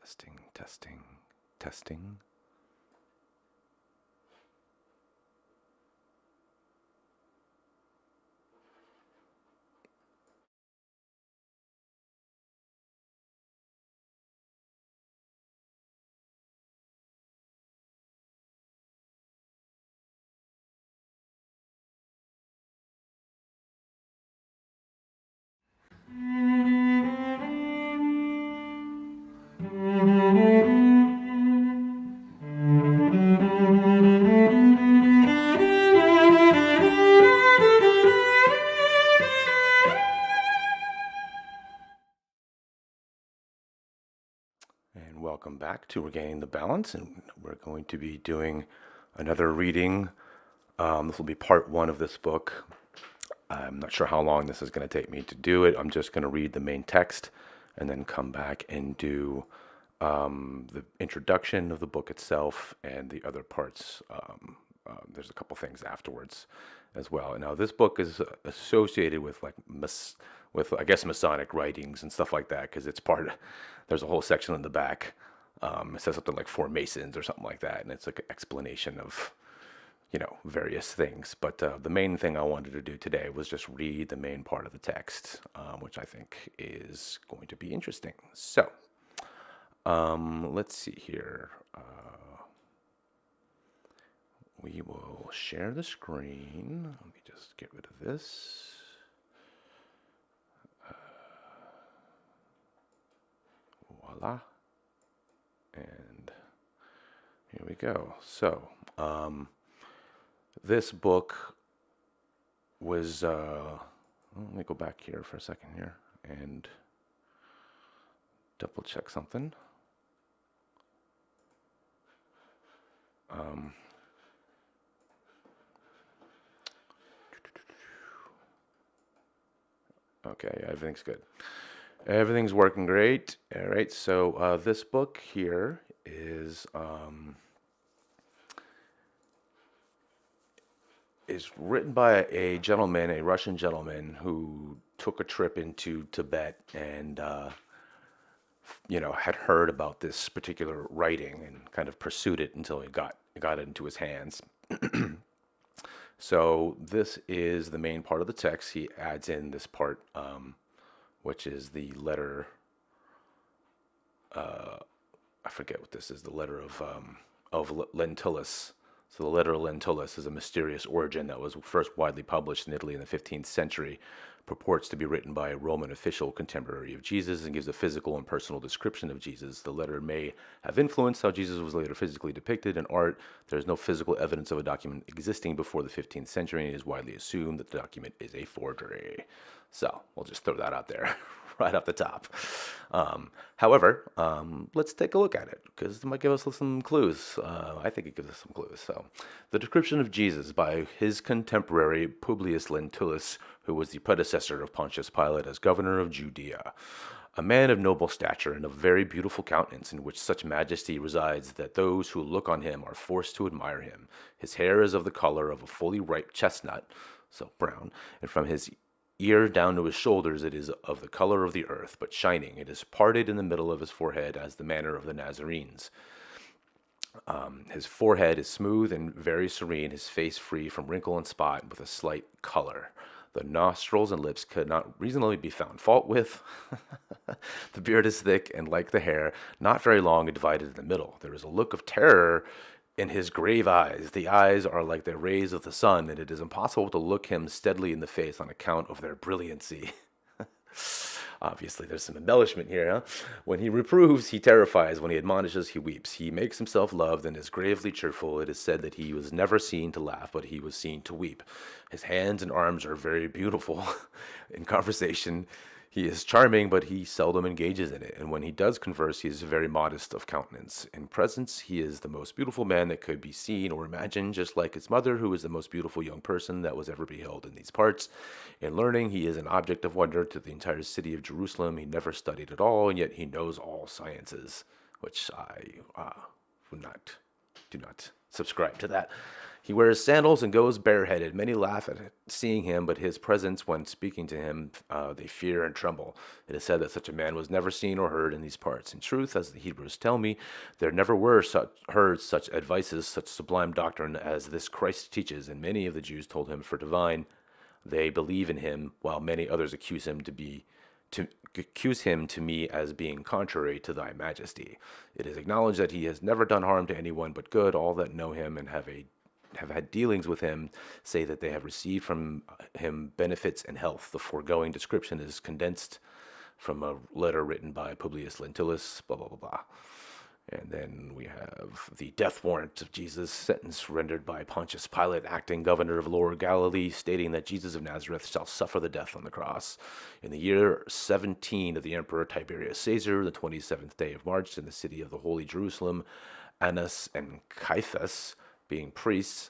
Testing, testing, testing. And welcome back to Regaining the Balance, and we're going to be doing another reading. This will be part one of this book. I'm not sure how long this is going to take me to do it. I'm just going to read the main text and then come back and do the introduction of the book itself and the other parts. There's a couple things afterwards as well. Now, this book is associated with I guess Masonic writings and stuff like that, because it's part of, there's a whole section in the back. It says something like for Masons or something like that, and it's like an explanation of various things. But the main thing I wanted to do today was just read the main part of the text, which I think is going to be interesting. So, let's see here. We will share the screen. Let me just get rid of this. Voila. And here we go. So, this book was, let me go back here for a second here and double check something. Okay, everything's good. Everything's working great. All right, so this book here is written by a gentleman, a Russian gentleman, who took a trip into Tibet and had heard about this particular writing and kind of pursued it until he got it into his hands. So this is the main part of the text. He adds in this part, which is the letter. I forget what this is. The letter of Lentulus. So the letter of Lentulus is a mysterious origin that was first widely published in Italy in the 15th century. Purports to be written by a Roman official contemporary of Jesus and gives a physical and personal description of Jesus. The letter may have influenced how Jesus was later physically depicted in art. There is no physical evidence of a document existing before the 15th century, and it is widely assumed that the document is a forgery. So we'll just throw that out there right off the top. However, let's take a look at it, because it might give us some clues. I think it gives us some clues. So, the description of Jesus by his contemporary Publius Lentulus, who was the predecessor of Pontius Pilate as governor of Judea. A man of noble stature and of very beautiful countenance, in which such majesty resides that those who look on him are forced to admire him. His hair is of the color of a fully ripe chestnut, so brown, and from his ear down to his shoulders it is of the color of the earth, but shining. It is parted in the middle of his forehead as the manner of the Nazarenes. His forehead is smooth and very serene, his face free from wrinkle and spot, with a slight color. The nostrils and lips could not reasonably be found fault with. The beard is thick and, like the hair, not very long and divided in the middle. There is a look of terror in his grave eyes. The eyes are like the rays of the sun, and it is impossible to look him steadily in the face on account of their brilliancy. Obviously, there's some embellishment here, huh? When he reproves, he terrifies. When he admonishes, he weeps. He makes himself loved and is gravely cheerful. It is said that he was never seen to laugh, but he was seen to weep. His hands and arms are very beautiful. In conversation, he is charming, but he seldom engages in it. And when he does converse, he is very modest of countenance. In presence, he is the most beautiful man that could be seen or imagined, just like his mother, who is the most beautiful young person that was ever beheld in these parts. In learning, he is an object of wonder to the entire city of Jerusalem. He never studied at all, and yet he knows all sciences, which I do not subscribe to that. He wears sandals and goes bareheaded. Many laugh at seeing him, but his presence, when speaking to him, they fear and tremble. It is said that such a man was never seen or heard in these parts. In truth, as the Hebrews tell me, there never were heard such advices, such sublime doctrine as this Christ teaches. And many of the Jews told him, for divine, they believe in him, while many others to accuse him to me as being contrary to thy majesty. It is acknowledged that he has never done harm to anyone but good. All that know him and have had dealings with him say that they have received from him benefits and health. The foregoing description is condensed from a letter written by Publius Lentulus, blah, blah, blah, blah. And then we have the death warrant of Jesus, sentence rendered by Pontius Pilate, acting governor of Lower Galilee, stating that Jesus of Nazareth shall suffer the death on the cross. In the year 17 of the Emperor Tiberius Caesar, the 27th day of March, in the city of the Holy Jerusalem, Annas and Caiaphas, being priests,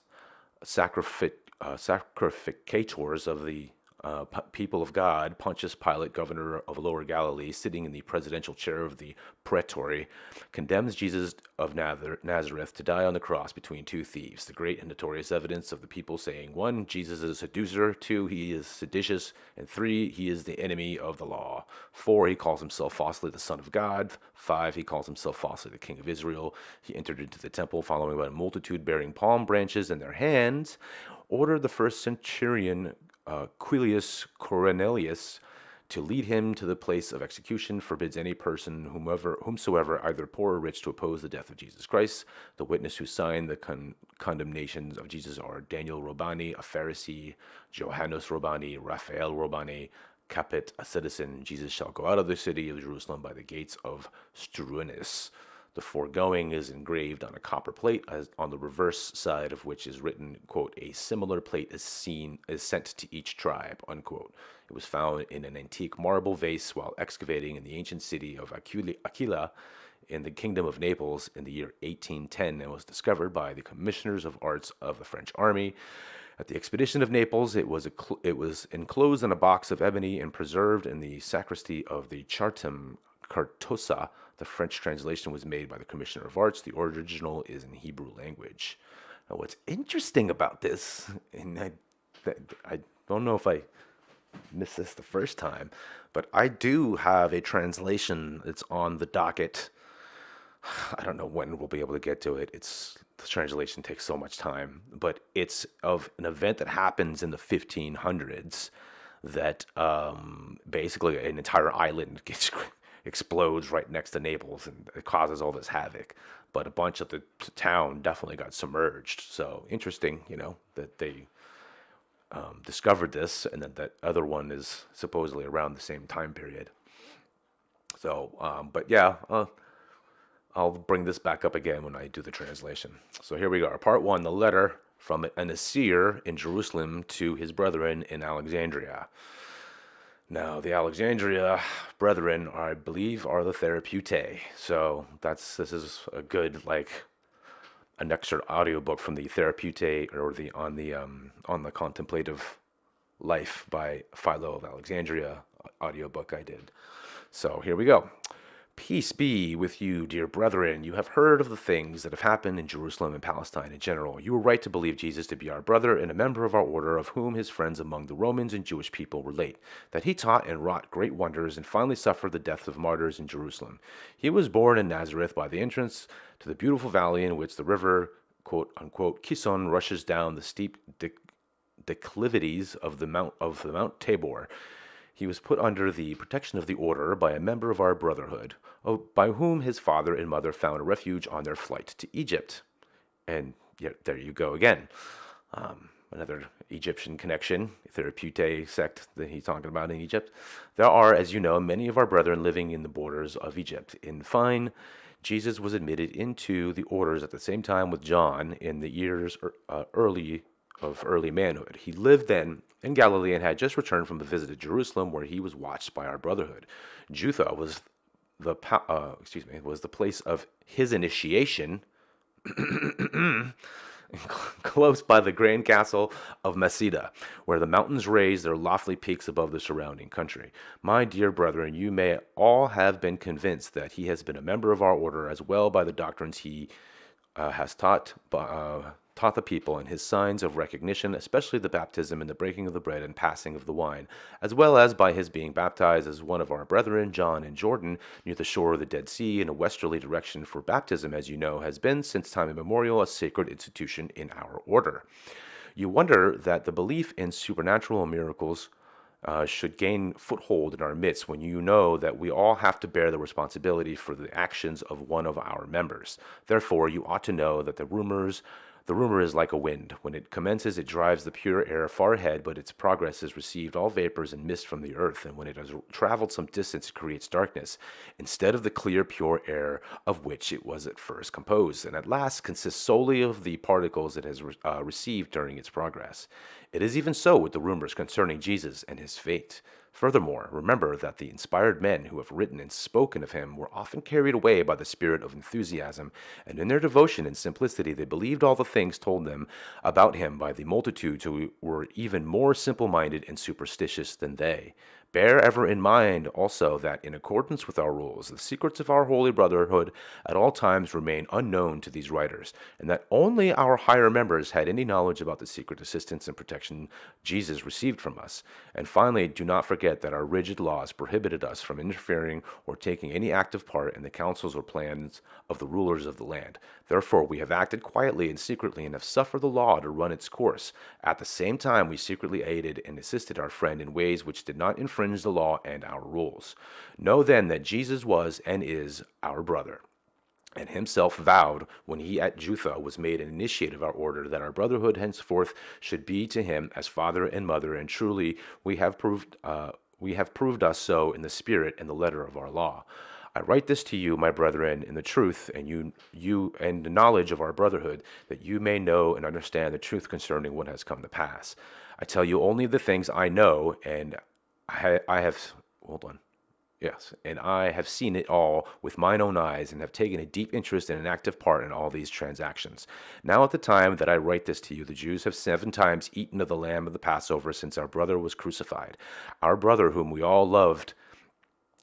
sacrificators of the people of God, Pontius Pilate, governor of Lower Galilee, sitting in the presidential chair of the Praetory, condemns Jesus of Nazareth to die on the cross between two thieves. The great and notorious evidence of the people saying, 1, Jesus is a seducer; 2, he is seditious; and 3, he is the enemy of the law; 4, he calls himself falsely the Son of God; 5, he calls himself falsely the King of Israel. He entered into the temple following by a multitude bearing palm branches in their hands, ordered the first centurion Quilius Cornelius to lead him to the place of execution, forbids any person, whomsoever, either poor or rich, to oppose the death of Jesus Christ. The witness who signed the condemnations of Jesus are Daniel Robani, a Pharisee; Johannes Robani; Raphael Robani; Capet, a citizen. Jesus shall go out of the city of Jerusalem by the gates of Strunis. The foregoing is engraved on a copper plate, as on the reverse side of which is written, quote, a similar plate is sent to each tribe, unquote. It was found in an antique marble vase while excavating in the ancient city of Aquila in the kingdom of Naples in the year 1810, and was discovered by the commissioners of arts of the French army. At the expedition of Naples, it was enclosed in a box of ebony and preserved in the sacristy of the Chartum Cartosa. The French translation was made by the Commissioner of Arts. The original is in Hebrew language. Now, what's interesting about this, and I don't know if I missed this the first time, but I do have a translation that's on the docket. I don't know when we'll be able to get to it. The translation takes so much time, but it's of an event that happens in the 1500s that basically an entire island explodes right next to Naples, and it causes all this havoc. But a bunch of the town definitely got submerged. So interesting, that they discovered this, and then that other one is supposedly around the same time period. So, but yeah, I'll bring this back up again when I do the translation. So here we go. Part 1, the letter from an Asir in Jerusalem to his brethren in Alexandria. Now, the Alexandria brethren, I believe, are the Therapeutae. So this is a good, an excerpt audiobook from the Therapeutae, or on the Contemplative Life by Philo of Alexandria audiobook I did. So here we go. Peace be with you, dear brethren. You have heard of the things that have happened in Jerusalem and Palestine in general. You were right to believe Jesus to be our brother and a member of our order, of whom his friends among the Romans and Jewish people relate, that he taught and wrought great wonders and finally suffered the death of martyrs in Jerusalem. He was born in Nazareth by the entrance to the beautiful valley in which the river, quote unquote, Kison rushes down the steep declivities of the Mount Tabor. He was put under the protection of the order by a member of our brotherhood, by whom his father and mother found a refuge on their flight to Egypt. And there you go again. Another Egyptian connection, Therapeutae sect that he's talking about in Egypt. There are, as you know, many of our brethren living in the borders of Egypt. In fine, Jesus was admitted into the orders at the same time with John in the years early manhood. He lived then in Galilee and had just returned from a visit to Jerusalem, where he was watched by our brotherhood. Jutha was the place of his initiation, close by the grand castle of Masada, where the mountains raise their lofty peaks above the surrounding country. My dear brethren, you may all have been convinced that he has been a member of our order, as well by the doctrines he has taught, taught the people, and his signs of recognition, especially the baptism and the breaking of the bread and passing of the wine, as well as by his being baptized as one of our brethren, John, in Jordan, near the shore of the Dead Sea, in a westerly direction. For baptism, as you know, has been since time immemorial a sacred institution in our order. You wonder that the belief in supernatural miracles should gain foothold in our midst when you know that we all have to bear the responsibility for the actions of one of our members. Therefore, you ought to know that the rumor is like a wind. When it commences, it drives the pure air far ahead, but its progress has received all vapors and mist from the earth, and when it has traveled some distance, it creates darkness, instead of the clear, pure air of which it was at first composed, and at last consists solely of the particles it has received during its progress. It is even so with the rumors concerning Jesus and his fate. Furthermore, remember that the inspired men who have written and spoken of him were often carried away by the spirit of enthusiasm, and in their devotion and simplicity they believed all the things told them about him by the multitudes who were even more simple-minded and superstitious than they. Bear ever in mind also that in accordance with our rules, the secrets of our holy brotherhood at all times remain unknown to these writers, and that only our higher members had any knowledge about the secret assistance and protection Jesus received from us. And finally, do not forget that our rigid laws prohibited us from interfering or taking any active part in the counsels or plans of the rulers of the land. Therefore, we have acted quietly and secretly and have suffered the law to run its course. At the same time, we secretly aided and assisted our friend in ways which did not infringe the law and our rules. Know then that Jesus was and is our brother, and himself vowed when he at Jutha was made an initiate of our order that our brotherhood henceforth should be to him as father and mother, and truly we have proved us so in the spirit and the letter of our law. I write this to you, my brethren, in the truth, and you and the knowledge of our brotherhood, that you may know and understand the truth concerning what has come to pass. I tell you only the things I know, and I have, hold on. Yes, and I have seen it all with mine own eyes and have taken a deep interest and an active part in all these transactions. Now at the time that I write this to you, the Jews have 7 times eaten of the lamb of the Passover since our brother was crucified. Our brother whom we all loved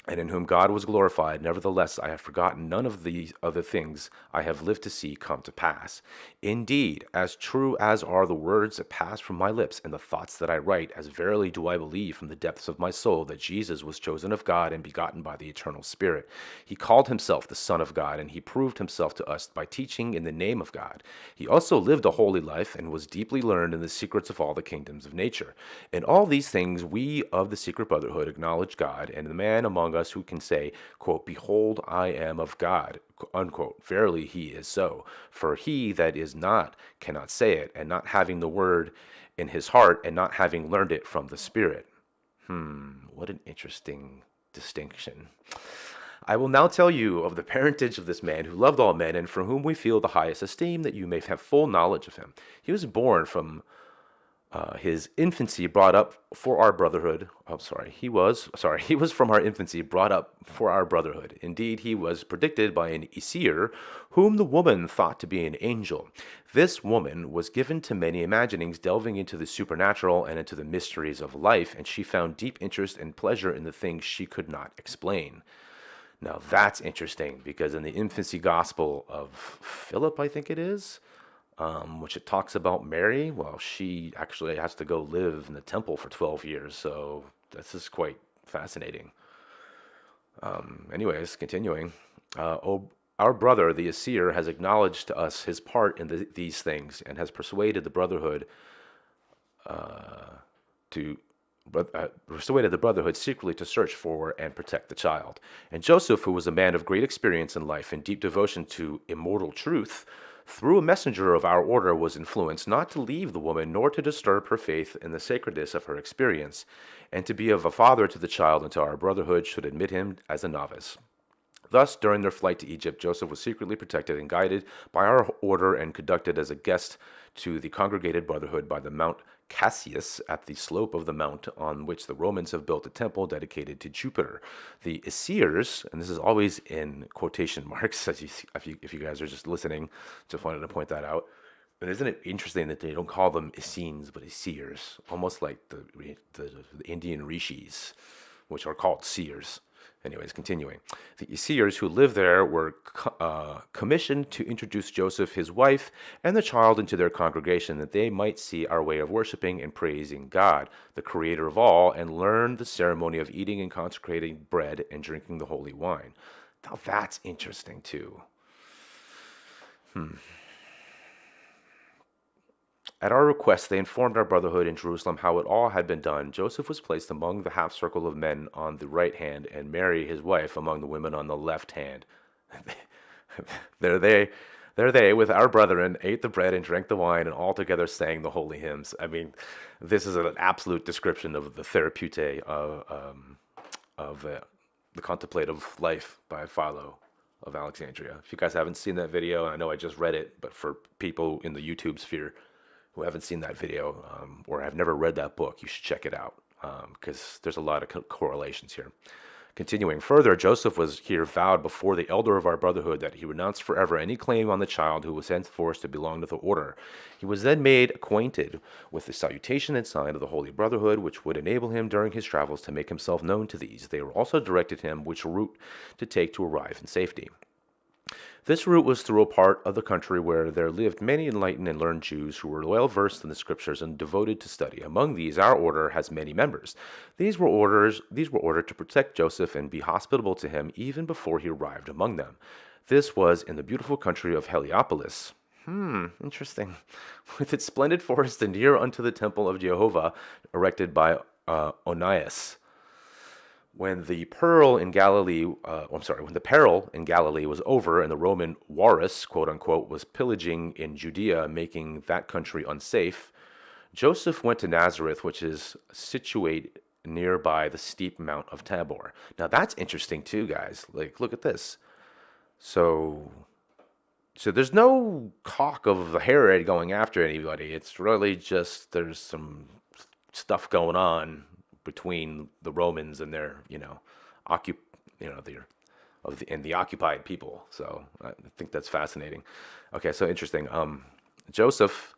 and in whom God was glorified. Nevertheless, I have forgotten none of the other things I have lived to see come to pass. Indeed, as true as are the words that pass from my lips and the thoughts that I write, as verily do I believe from the depths of my soul that Jesus was chosen of God and begotten by the eternal Spirit. He called himself the Son of God, and he proved himself to us by teaching in the name of God. He also lived a holy life and was deeply learned in the secrets of all the kingdoms of nature. In all these things we of the secret brotherhood acknowledge God, and the man among us who can say, quote, "Behold, I am of God," unquote. Verily he is so. For he that is not cannot say it, and not having the word in his heart, and not having learned it from the Spirit. What an interesting distinction. I will now tell you of the parentage of this man who loved all men, and for whom we feel the highest esteem, that you may have full knowledge of him. He was born from his infancy brought up for our brotherhood. He was from our infancy brought up for our brotherhood. Indeed, he was predicted by an Aesir, whom the woman thought to be an angel. This woman was given to many imaginings, delving into the supernatural and into the mysteries of life, and she found deep interest and pleasure in the things she could not explain. Now that's interesting, because in the infancy gospel of Philip, I think it is, which it talks about Mary. Well, she actually has to go live in the temple for 12 years, so this is quite fascinating. Anyways, continuing. Our brother, the Aesir, has acknowledged to us his part in these things, and has persuaded the brotherhood secretly to search for and protect the child. And Joseph, who was a man of great experience in life and deep devotion to immortal truth, through a messenger of our order was influenced not to leave the woman, nor to disturb her faith in the sacredness of her experience, and to be of a father to the child until our brotherhood should admit him as a novice. Thus, during their flight to Egypt, Joseph was secretly protected and guided by our order and conducted as a guest to the congregated brotherhood by the Mount Cassius at the slope of the mount on which the Romans have built a temple dedicated to Jupiter. The Aesirs, and this is always in quotation marks, if you guys are just listening, just wanted to point that out. And isn't it interesting that they don't call them Essenes, but Aesirs, almost like the Indian rishis, which are called seers. Anyways, continuing. The seers who lived there were commissioned to introduce Joseph, his wife, and the child into their congregation that they might see our way of worshiping and praising God, the creator of all, and learn the ceremony of eating and consecrating bread and drinking the holy wine. Now that's interesting too. At our request, they informed our brotherhood in Jerusalem how it all had been done. Joseph was placed among the half circle of men on the right hand, and Mary, his wife, among the women on the left hand. there they, there they, with our brethren, ate the bread and drank the wine, and all together sang the holy hymns. I mean, this is an absolute description of the therapeutic of the contemplative life by Philo of Alexandria. If you guys haven't seen that video, and I know I just read it, but for people in the YouTube sphere who haven't seen that video or have never read that book, you should check it out because there's a lot of correlations here. Continuing further, Joseph was here vowed before the elder of our brotherhood that he renounced forever any claim on the child who was henceforth to belong to the order. He was then made acquainted with the salutation and sign of the Holy Brotherhood, which would enable him during his travels to make himself known to these. They were also directed him which route to take to arrive in safety. This route was through a part of the country where there lived many enlightened and learned Jews who were well versed in the scriptures and devoted to study. Among these, our order has many members. These were ordered to protect Joseph and be hospitable to him even before he arrived among them. This was in the beautiful country of Heliopolis. Interesting. With its splendid forest and near unto the temple of Jehovah, erected by Onias. When the peril in Galilee was over and the Roman Warus, quote unquote, was pillaging in Judea, making that country unsafe, Joseph went to Nazareth, which is situate nearby the steep Mount of Tabor. Now that's interesting too, guys. Like, look at this. So there's no talk of Herod going after anybody. It's really just there's some stuff going on between the Romans and their, the occupied people. So I think that's fascinating. Okay, so interesting. Joseph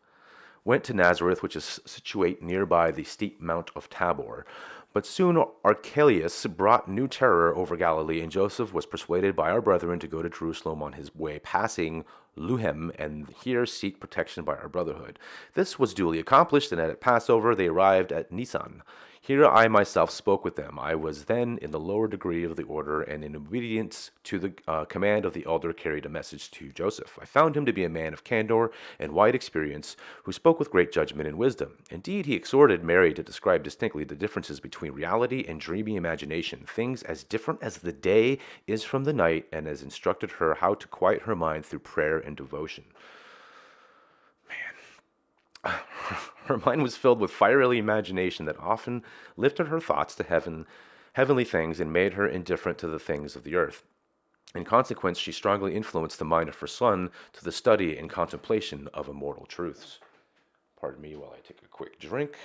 went to Nazareth, which is situate nearby the steep Mount of Tabor. But soon Archelaus brought new terror over Galilee, and Joseph was persuaded by our brethren to go to Jerusalem on his way, passing Luhem, and here seek protection by our brotherhood. This was duly accomplished, and at Passover they arrived at Nisan. Here I myself spoke with them. I was then in the lower degree of the order, and in obedience to the command of the elder carried a message to Joseph. I found him to be a man of candor and wide experience, who spoke with great judgment and wisdom. Indeed, he exhorted Mary to describe distinctly the differences between reality and dreamy imagination, things as different as the day is from the night, and has instructed her how to quiet her mind through prayer and devotion. Her mind was filled with fiery imagination that often lifted her thoughts to heavenly things and made her indifferent to the things of the earth. In consequence, she strongly influenced the mind of her son to the study and contemplation of immortal truths. Pardon me while I take a quick drink.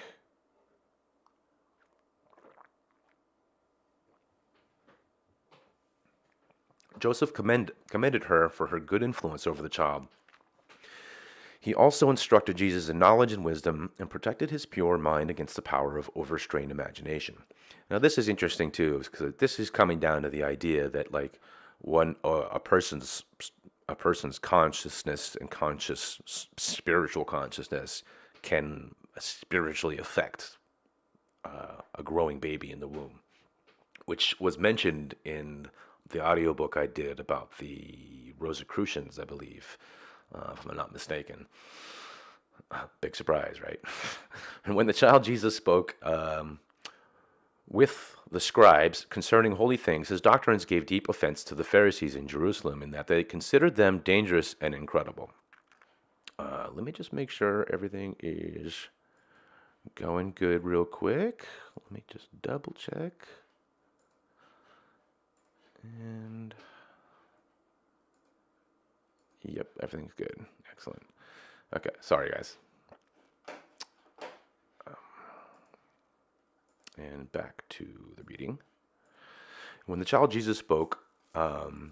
Joseph commended her for her good influence over the child. He also instructed Jesus in knowledge and wisdom and protected his pure mind against the power of overstrained imagination. Now, this is interesting too, because this is coming down to the idea that, like, a person's consciousness and spiritual consciousness can spiritually affect a growing baby in the womb, which was mentioned in the audiobook I did about the Rosicrucians, I believe. If I'm not mistaken. Big surprise, right? And when the child Jesus spoke with the scribes concerning holy things, his doctrines gave deep offense to the Pharisees in Jerusalem in that they considered them dangerous and incredible. Let me just make sure everything is going good real quick. Let me just double check. And yep, everything's good. Excellent. Okay, sorry guys. And back to the reading. When the child Jesus spoke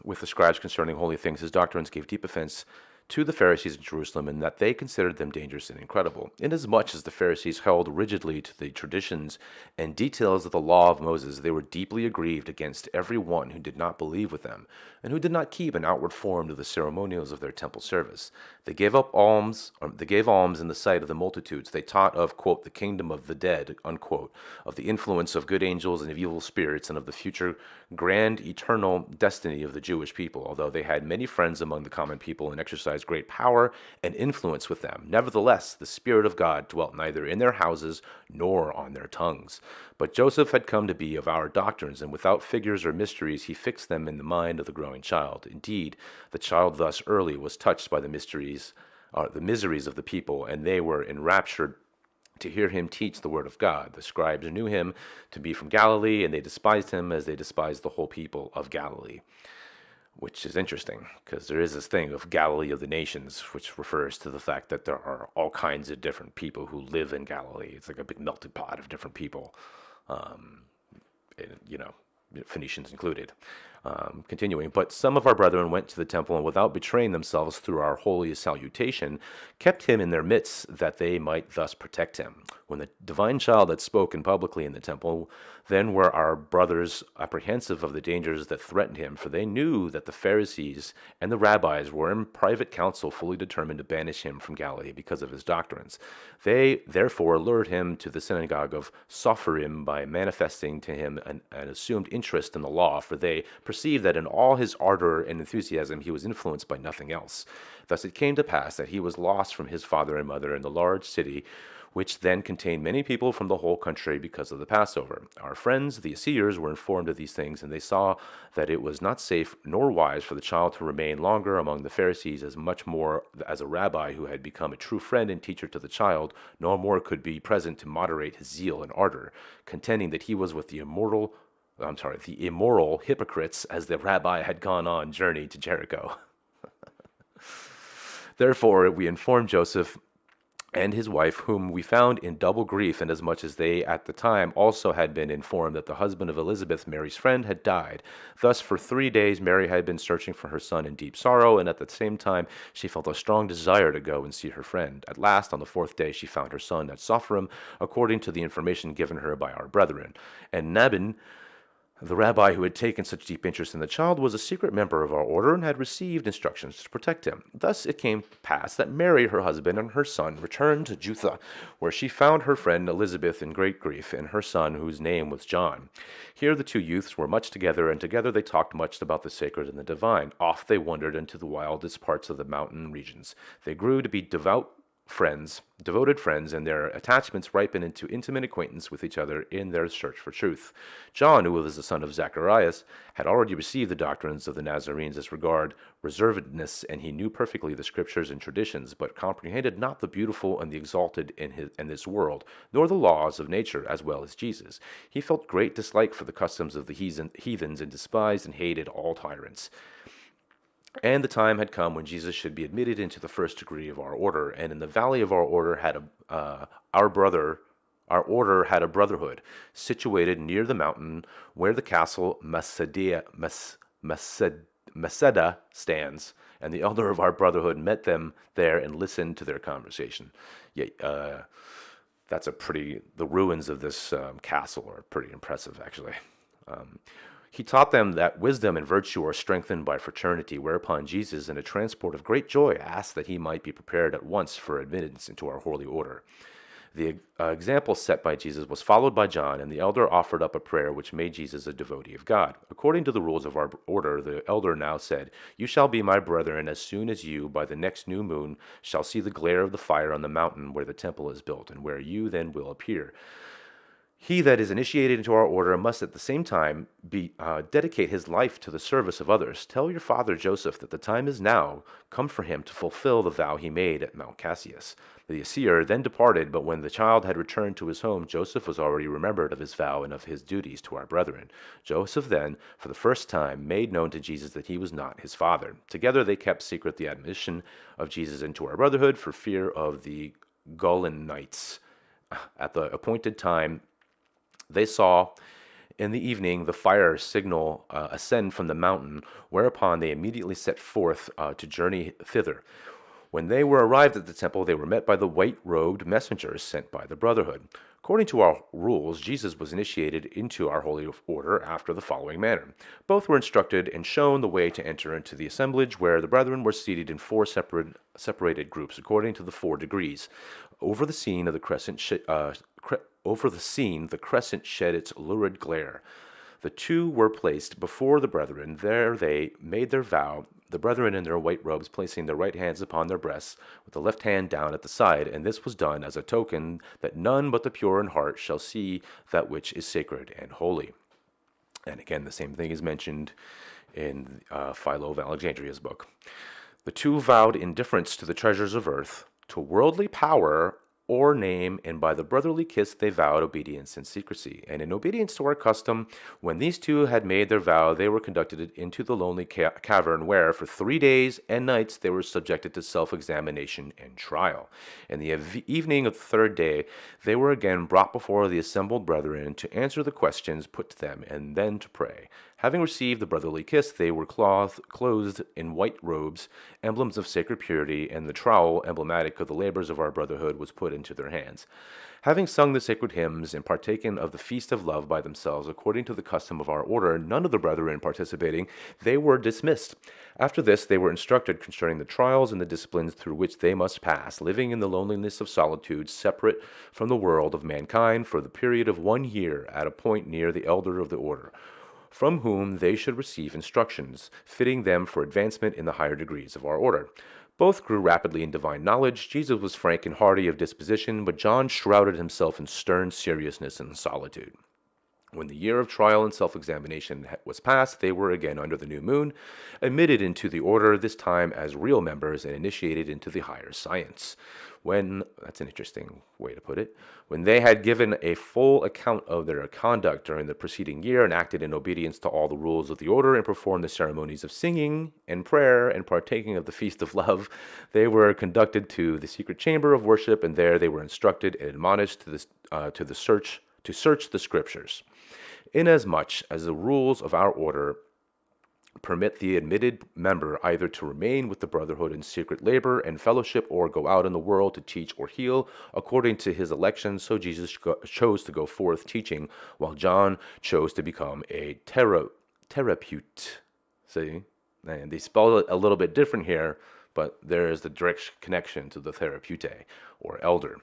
with the scribes concerning holy things, his doctrines gave deep offense to the Pharisees in Jerusalem, and that they considered them dangerous and incredible. Inasmuch as the Pharisees held rigidly to the traditions and details of the law of Moses, they were deeply aggrieved against every one who did not believe with them, and who did not keep an outward form to the ceremonials of their temple service. They gave alms in the sight of the multitudes. They taught of, quote, the kingdom of the dead, unquote, of the influence of good angels and of evil spirits, and of the future grand eternal destiny of the Jewish people, although they had many friends among the common people and exercised great power and influence with them. Nevertheless, the Spirit of God dwelt neither in their houses nor on their tongues. But Joseph had come to be of our doctrines, and without figures or mysteries he fixed them in the mind of the growing child. Indeed, the child thus early was touched by the miseries of the people, and they were enraptured to hear him teach the word of God. The scribes knew him to be from Galilee, and they despised him as they despised the whole people of Galilee. Which is interesting, because there is this thing of Galilee of the nations, which refers to the fact that there are all kinds of different people who live in Galilee. It's like a big melting pot of different people, and, Phoenicians included. Continuing, but some of our brethren went to the temple, and without betraying themselves through our holy salutation, kept him in their midst, that they might thus protect him. When the divine child had spoken publicly in the temple, then were our brothers apprehensive of the dangers that threatened him, for they knew that the Pharisees and the rabbis were in private council fully determined to banish him from Galilee because of his doctrines. They therefore lured him to the synagogue of Sophorim by manifesting to him an assumed interest in the law, for they perceived that in all his ardor and enthusiasm he was influenced by nothing else. Thus it came to pass that he was lost from his father and mother in the large city, which then contained many people from the whole country because of the Passover. Our friends, the Assyrians, were informed of these things, and they saw that it was not safe nor wise for the child to remain longer among the Pharisees, as much more as a rabbi who had become a true friend and teacher to the child, no more could be present to moderate his zeal and ardor, contending that he was with the immoral hypocrites, as the rabbi had gone on journey to Jericho. Therefore, we informed Joseph and his wife, whom we found in double grief, inasmuch as they at the time also had been informed that the husband of Elizabeth, Mary's friend, had died. Thus for 3 days Mary had been searching for her son in deep sorrow, and at the same time she felt a strong desire to go and see her friend. At last, on the 4th day, she found her son at Sophorim, according to the information given her by our brethren. And Nabin, the rabbi who had taken such deep interest in the child, was a secret member of our order and had received instructions to protect him. Thus it came to pass that Mary, her husband, and her son returned to Jutha, where she found her friend Elizabeth in great grief, and her son, whose name was John. Here the two youths were much together, and together they talked much about the sacred and the divine. Oft they wandered into the wildest parts of the mountain regions. They grew to be devoted friends, and their attachments ripened into intimate acquaintance with each other in their search for truth. John, who was the son of Zacharias, had already received the doctrines of the Nazarenes as regard reservedness, and he knew perfectly the scriptures and traditions, but comprehended not the beautiful and the exalted in this world, nor the laws of nature, as well as Jesus. He felt great dislike for the customs of the heathens, and despised and hated all tyrants. And the time had come when Jesus should be admitted into the first degree of our order, and in the valley of our order our order had a brotherhood situated near the mountain where the castle Masada stands, and the elder of our brotherhood met them there and listened to their conversation. The ruins of this castle are pretty impressive, actually. He taught them that wisdom and virtue are strengthened by fraternity, whereupon Jesus, in a transport of great joy, asked that he might be prepared at once for admittance into our holy order. The example set by Jesus was followed by John, and the elder offered up a prayer which made Jesus a devotee of God. According to the rules of our order, the elder now said, "You shall be my brethren as soon as you, by the next new moon, shall see the glare of the fire on the mountain where the temple is built, and where you then will appear. He that is initiated into our order must at the same time dedicate his life to the service of others. Tell your father Joseph that the time is now come for him to fulfill the vow he made at Mount Cassius." The seer then departed, but when the child had returned to his home, Joseph was already remembered of his vow and of his duties to our brethren. Joseph then, for the first time, made known to Jesus that he was not his father. Together they kept secret the admission of Jesus into our brotherhood for fear of the Gaulonites. At the appointed time, they saw in the evening the fire signal ascend from the mountain, whereupon they immediately set forth to journey thither. When they were arrived at the temple, they were met by the white-robed messengers sent by the Brotherhood. According to our rules, Jesus was initiated into our holy order after the following manner. Both were instructed and shown the way to enter into the assemblage, where the brethren were seated in four separated groups according to the 4 degrees. Over the scene, the crescent shed its lurid glare. The two were placed before the brethren. There they made their vow, the brethren in their white robes, placing their right hands upon their breasts, with the left hand down at the side. And this was done as a token that none but the pure in heart shall see that which is sacred and holy. And again, the same thing is mentioned in Philo of Alexandria's book. The two vowed indifference to the treasures of earth, to worldly power or name, and by the brotherly kiss they vowed obedience and secrecy. And in obedience to our custom, when these two had made their vow, they were conducted into the lonely cavern, where for 3 days and nights they were subjected to self-examination and trial. In the evening of the 3rd day, they were again brought before the assembled brethren to answer the questions put to them, and then to pray. Having received the brotherly kiss, they were clothed in white robes, emblems of sacred purity, and the trowel, emblematic of the labors of our brotherhood, was put into their hands. Having sung the sacred hymns and partaken of the feast of love by themselves, according to the custom of our order, none of the brethren participating, they were dismissed. After this, they were instructed concerning the trials and the disciplines through which they must pass, living in the loneliness of solitude, separate from the world of mankind, for the period of 1 year, at a point near the elder of the order, from whom they should receive instructions, fitting them for advancement in the higher degrees of our order. Both grew rapidly in divine knowledge. Jesus was frank and hearty of disposition, but John shrouded himself in stern seriousness and solitude. When the year of trial and self-examination was past, they were again under the new moon, admitted into the order, this time as real members, and initiated into the higher science. That's an interesting way to put it, when they had given a full account of their conduct during the preceding year and acted in obedience to all the rules of the order and performed the ceremonies of singing and prayer and partaking of the feast of love, they were conducted to the secret chamber of worship, and there they were instructed and admonished to search the scriptures, inasmuch as the rules of our order permit the admitted member either to remain with the brotherhood in secret labor and fellowship, or go out in the world to teach or heal according to his election. So Jesus chose to go forth teaching, while John chose to become a therapeut. See, and they spell it a little bit different here, but there is the direct connection to the therapeute, or elder.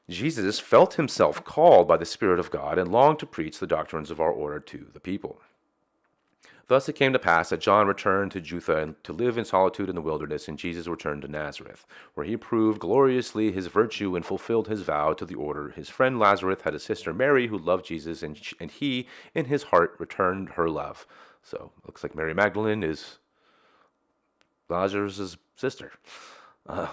Jesus felt himself called by the Spirit of God and longed to preach the doctrines of our order to the people. Thus it came to pass that John returned to Judah to live in solitude in the wilderness, and Jesus returned to Nazareth, where he proved gloriously his virtue and fulfilled his vow to the order. His friend Lazarus had a sister Mary who loved Jesus, and he, in his heart, returned her love. So it looks like Mary Magdalene is Lazarus' sister.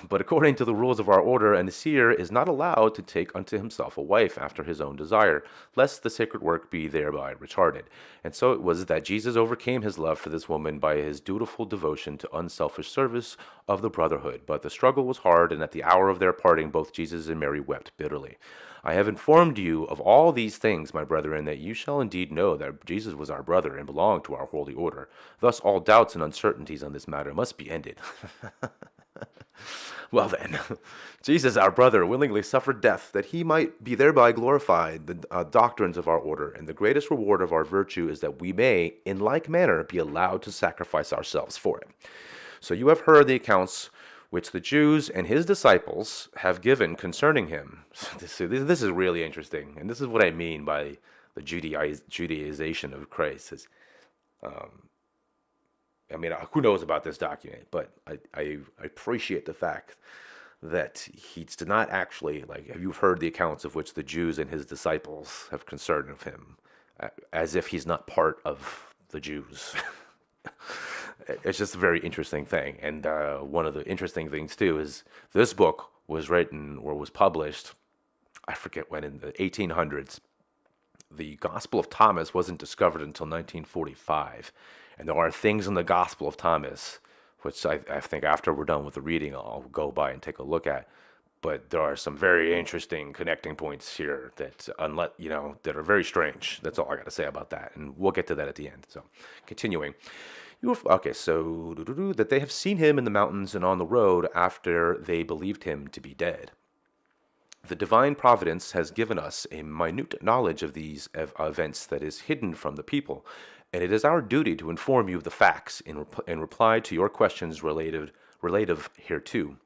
But according to the rules of our order, a seer is not allowed to take unto himself a wife after his own desire, lest the sacred work be thereby retarded. And so it was that Jesus overcame his love for this woman by his dutiful devotion to unselfish service of the brotherhood. But the struggle was hard, and at the hour of their parting, both Jesus and Mary wept bitterly. I have informed you of all these things, my brethren, that you shall indeed know that Jesus was our brother and belonged to our holy order. Thus all doubts and uncertainties on this matter must be ended. Well then, Jesus, our brother, willingly suffered death, that he might be thereby glorified, the doctrines of our order. And the greatest reward of our virtue is that we may, in like manner, be allowed to sacrifice ourselves for it. So you have heard the accounts which the Jews and his disciples have given concerning him. This is really interesting, and this is what I mean by the Judaization of Christ. Who knows about this document, but I appreciate the fact that he did not actually, you've heard the accounts of which the Jews and his disciples have concerned of him, as if he's not part of the Jews. It's just a very interesting thing. And one of the interesting things, too, is this book was written or was published, I forget when, in the 1800s. The Gospel of Thomas wasn't discovered until 1945. And there are things in the Gospel of Thomas, which I think after we're done with the reading, I'll go by and take a look at. but there are some very interesting connecting points here that, unless that are very strange. That's all I got to say about that, and we'll get to that at the end. So, continuing. Okay, so that they have seen him in the mountains and on the road after they believed him to be dead. The divine providence has given us a minute knowledge of these events that is hidden from the people, and it is our duty to inform you of the facts in reply to your questions relative hereto.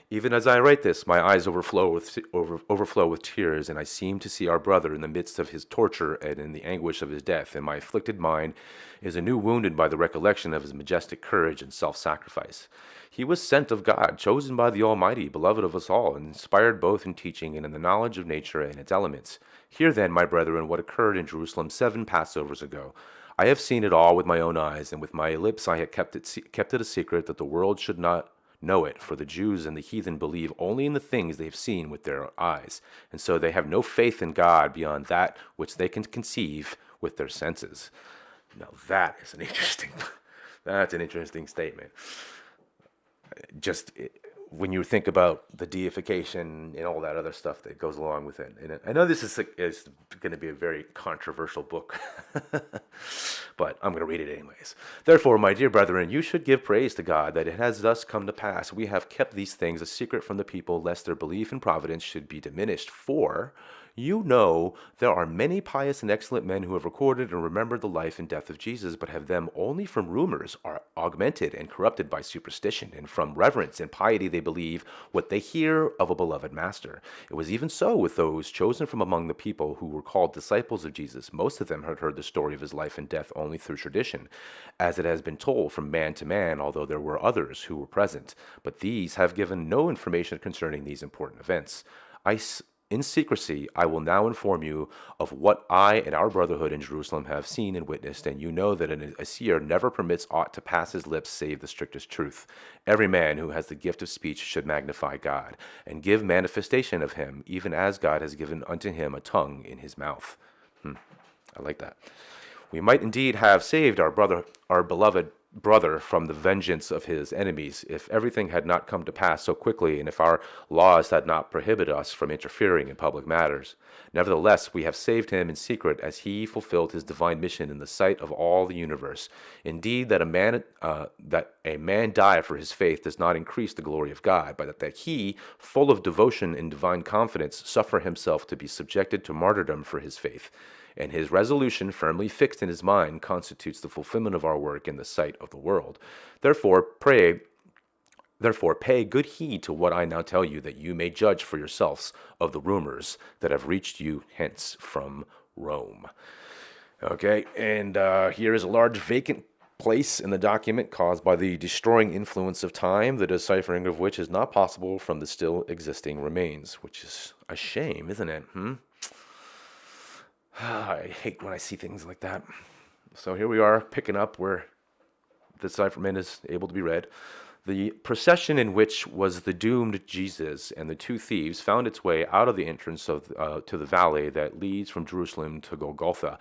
Even as I write this, my eyes overflow with tears, and I seem to see our brother in the midst of his torture and in the anguish of his death, and my afflicted mind is anew wounded by the recollection of his majestic courage and self-sacrifice. He was sent of God, chosen by the Almighty, beloved of us all, and inspired both in teaching and in the knowledge of nature and its elements. Hear then, my brethren, what occurred in Jerusalem 7 Passovers ago. I have seen it all with my own eyes, and with my lips I have kept it a secret, that the world should not know it, for the Jews and the heathen believe only in the things they have seen with their eyes, and so they have no faith in God beyond that which they can conceive with their senses. Now that's an interesting statement. Just when you think about the deification and all that other stuff that goes along with it. And I know this is going to be a very controversial book, but I'm going to read it anyways. Therefore, my dear brethren, you should give praise to God that it has thus come to pass. We have kept these things a secret from the people, lest their belief in providence should be diminished. For you know there are many pious and excellent men who have recorded and remembered the life and death of Jesus, but have them only from rumors, are augmented and corrupted by superstition, and from reverence and piety they believe what they hear of a beloved master. It was even so with those chosen from among the people who were called disciples of Jesus. Most of them had heard the story of his life and death only through tradition, as it has been told from man to man, although there were others who were present. But these have given no information concerning these important events. In secrecy, I will now inform you of what I and our brotherhood in Jerusalem have seen and witnessed, and you know that a seer never permits aught to pass his lips save the strictest truth. Every man who has the gift of speech should magnify God, and give manifestation of him, even as God has given unto him a tongue in his mouth. I like that. We might indeed have saved our beloved brother from the vengeance of his enemies, if everything had not come to pass so quickly, and if our laws had not prohibited us from interfering in public matters. Nevertheless, we have saved him in secret, as he fulfilled his divine mission in the sight of all the universe. Indeed, that a man die for his faith does not increase the glory of God, but that he, full of devotion and divine confidence, suffer himself to be subjected to martyrdom for his faith. And his resolution, firmly fixed in his mind, constitutes the fulfillment of our work in the sight of the world. Therefore, pay good heed to what I now tell you, that you may judge for yourselves of the rumors that have reached you hence from Rome. Okay, and here is a large vacant place in the document caused by the destroying influence of time, the deciphering of which is not possible from the still existing remains, which is a shame, isn't it? I hate when I see things like that. So here we are, picking up where the decipherment is able to be read. The procession in which was the doomed Jesus and the two thieves found its way out of the entrance to the valley that leads from Jerusalem to Golgotha,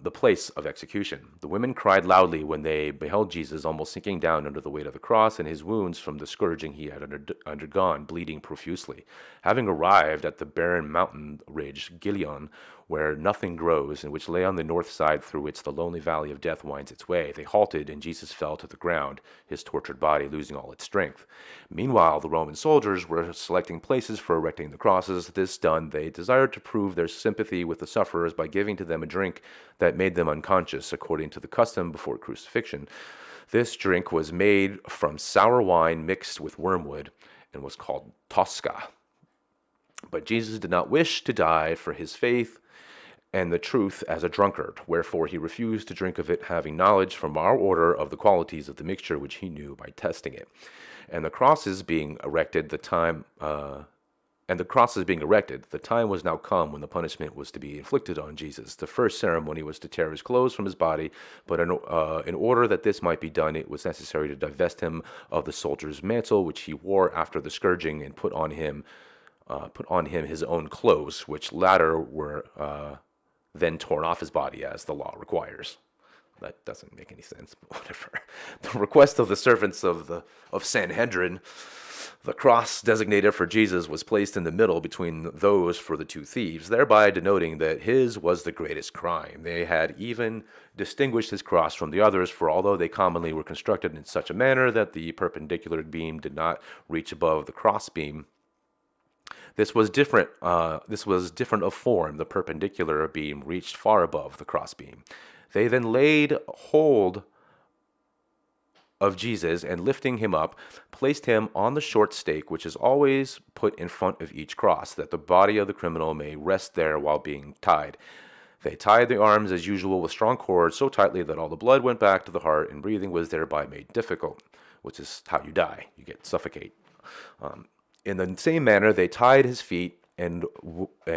the place of execution. The women cried loudly when they beheld Jesus almost sinking down under the weight of the cross, and his wounds from the scourging he had undergone bleeding profusely. Having arrived at the barren mountain ridge, Gileon, where nothing grows, and which lay on the north side through which the lonely valley of death winds its way, they halted, and Jesus fell to the ground, his tortured body losing all its strength. Meanwhile, the Roman soldiers were selecting places for erecting the crosses. This done, they desired to prove their sympathy with the sufferers by giving to them a drink that made them unconscious, according to the custom before crucifixion. This drink was made from sour wine mixed with wormwood, and was called Tosca. But Jesus did not wish to die for his faith and the truth as a drunkard, wherefore he refused to drink of it, having knowledge from our order of the qualities of the mixture which he knew by testing it. And the crosses being erected, the time was now come when the punishment was to be inflicted on Jesus. The first ceremony was to tear his clothes from his body, but in order that this might be done, it was necessary to divest him of the soldier's mantle which he wore after the scourging, and put on him his own clothes, which latter were then torn off his body as the law requires. That doesn't make any sense, but whatever. The request of the servants of Sanhedrin The cross designated for Jesus was placed in the middle between those for the two thieves, thereby denoting that his was the greatest crime. They had even distinguished his cross from the others, for although they commonly were constructed in such a manner that the perpendicular beam did not reach above the cross beam, this was different. This was different of form. The perpendicular beam reached far above the cross beam. They then laid hold of Jesus and, lifting him up, placed him on the short stake which is always put in front of each cross, that the body of the criminal may rest there while being tied. They tied the arms as usual with strong cords so tightly that all the blood went back to the heart, and breathing was thereby made difficult, which is how you die. You get suffocate. In the same manner, they tied his feet and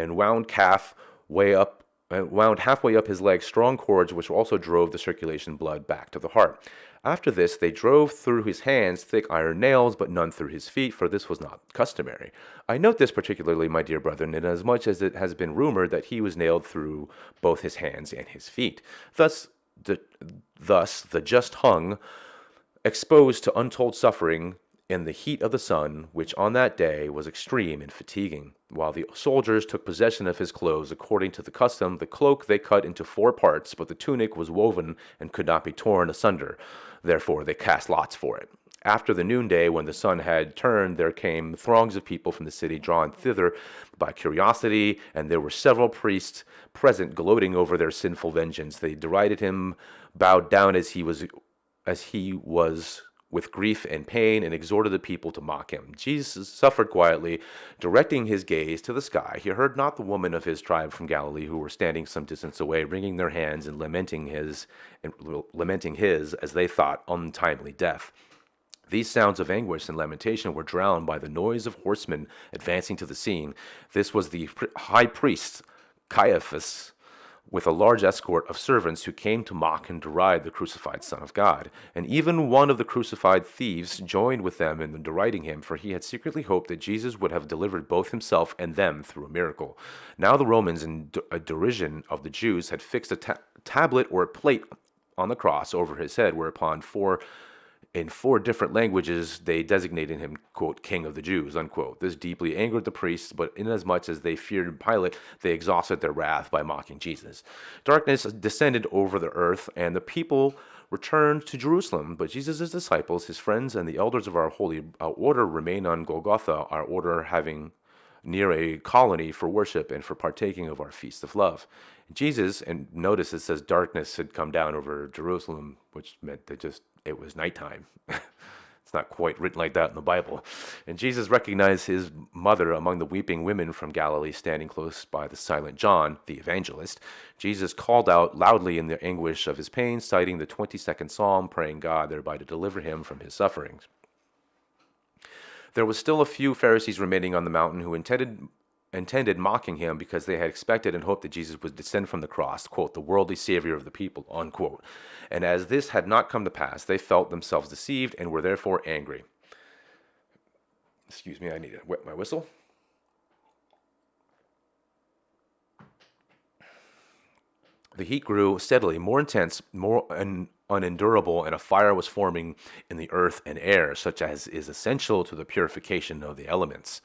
wound halfway up his legs strong cords, which also drove the circulation blood back to the heart. After this, they drove through his hands thick iron nails, but none through his feet, for this was not customary. I note this particularly, my dear brethren, inasmuch as it has been rumored that he was nailed through both his hands and his feet. Thus the just hung, exposed to untold suffering in the heat of the sun, which on that day was extreme and fatiguing. While the soldiers took possession of his clothes according to the custom, the cloak they cut into 4 parts, but the tunic was woven and could not be torn asunder. Therefore they cast lots for it. After the noonday, when the sun had turned, there came throngs of people from the city, drawn thither by curiosity, and there were several priests present, gloating over their sinful vengeance. They derided him, bowed down as he was with grief and pain, and exhorted the people to mock him. Jesus suffered quietly, directing his gaze to the sky. He heard not the women of his tribe from Galilee, who were standing some distance away, wringing their hands and lamenting his, as they thought, untimely death. These sounds of anguish and lamentation were drowned by the noise of horsemen advancing to the scene. This was the high priest, Caiaphas, with a large escort of servants who came to mock and deride the crucified Son of God. And even one of the crucified thieves joined with them in deriding him, for he had secretly hoped that Jesus would have delivered both himself and them through a miracle. Now the Romans, in a derision of the Jews, had fixed a tablet or a plate on the cross over his head, whereupon in 4 different languages, they designated him, quote, King of the Jews, unquote. This deeply angered the priests, but inasmuch as they feared Pilate, they exhausted their wrath by mocking Jesus. Darkness descended over the earth, and the people returned to Jerusalem. But Jesus' disciples, his friends, and the elders of our holy order remained on Golgotha, our order having near a colony for worship and for partaking of our feast of love. Jesus, and notice it says darkness had come down over Jerusalem, which meant that it was nighttime. It's not quite written like that in the Bible. And Jesus recognized his mother among the weeping women from Galilee standing close by the silent John, the evangelist. Jesus called out loudly in the anguish of his pain, citing the 22nd Psalm, praying God thereby to deliver him from his sufferings. There was still a few Pharisees remaining on the mountain who intended mocking him because they had expected and hoped that Jesus would descend from the cross, quote, the worldly savior of the people, unquote. And as this had not come to pass, they felt themselves deceived and were therefore angry. Excuse me, I need to wet my whistle. The heat grew steadily more intense, more unendurable, and a fire was forming in the earth and air, such as is essential to the purification of the elements.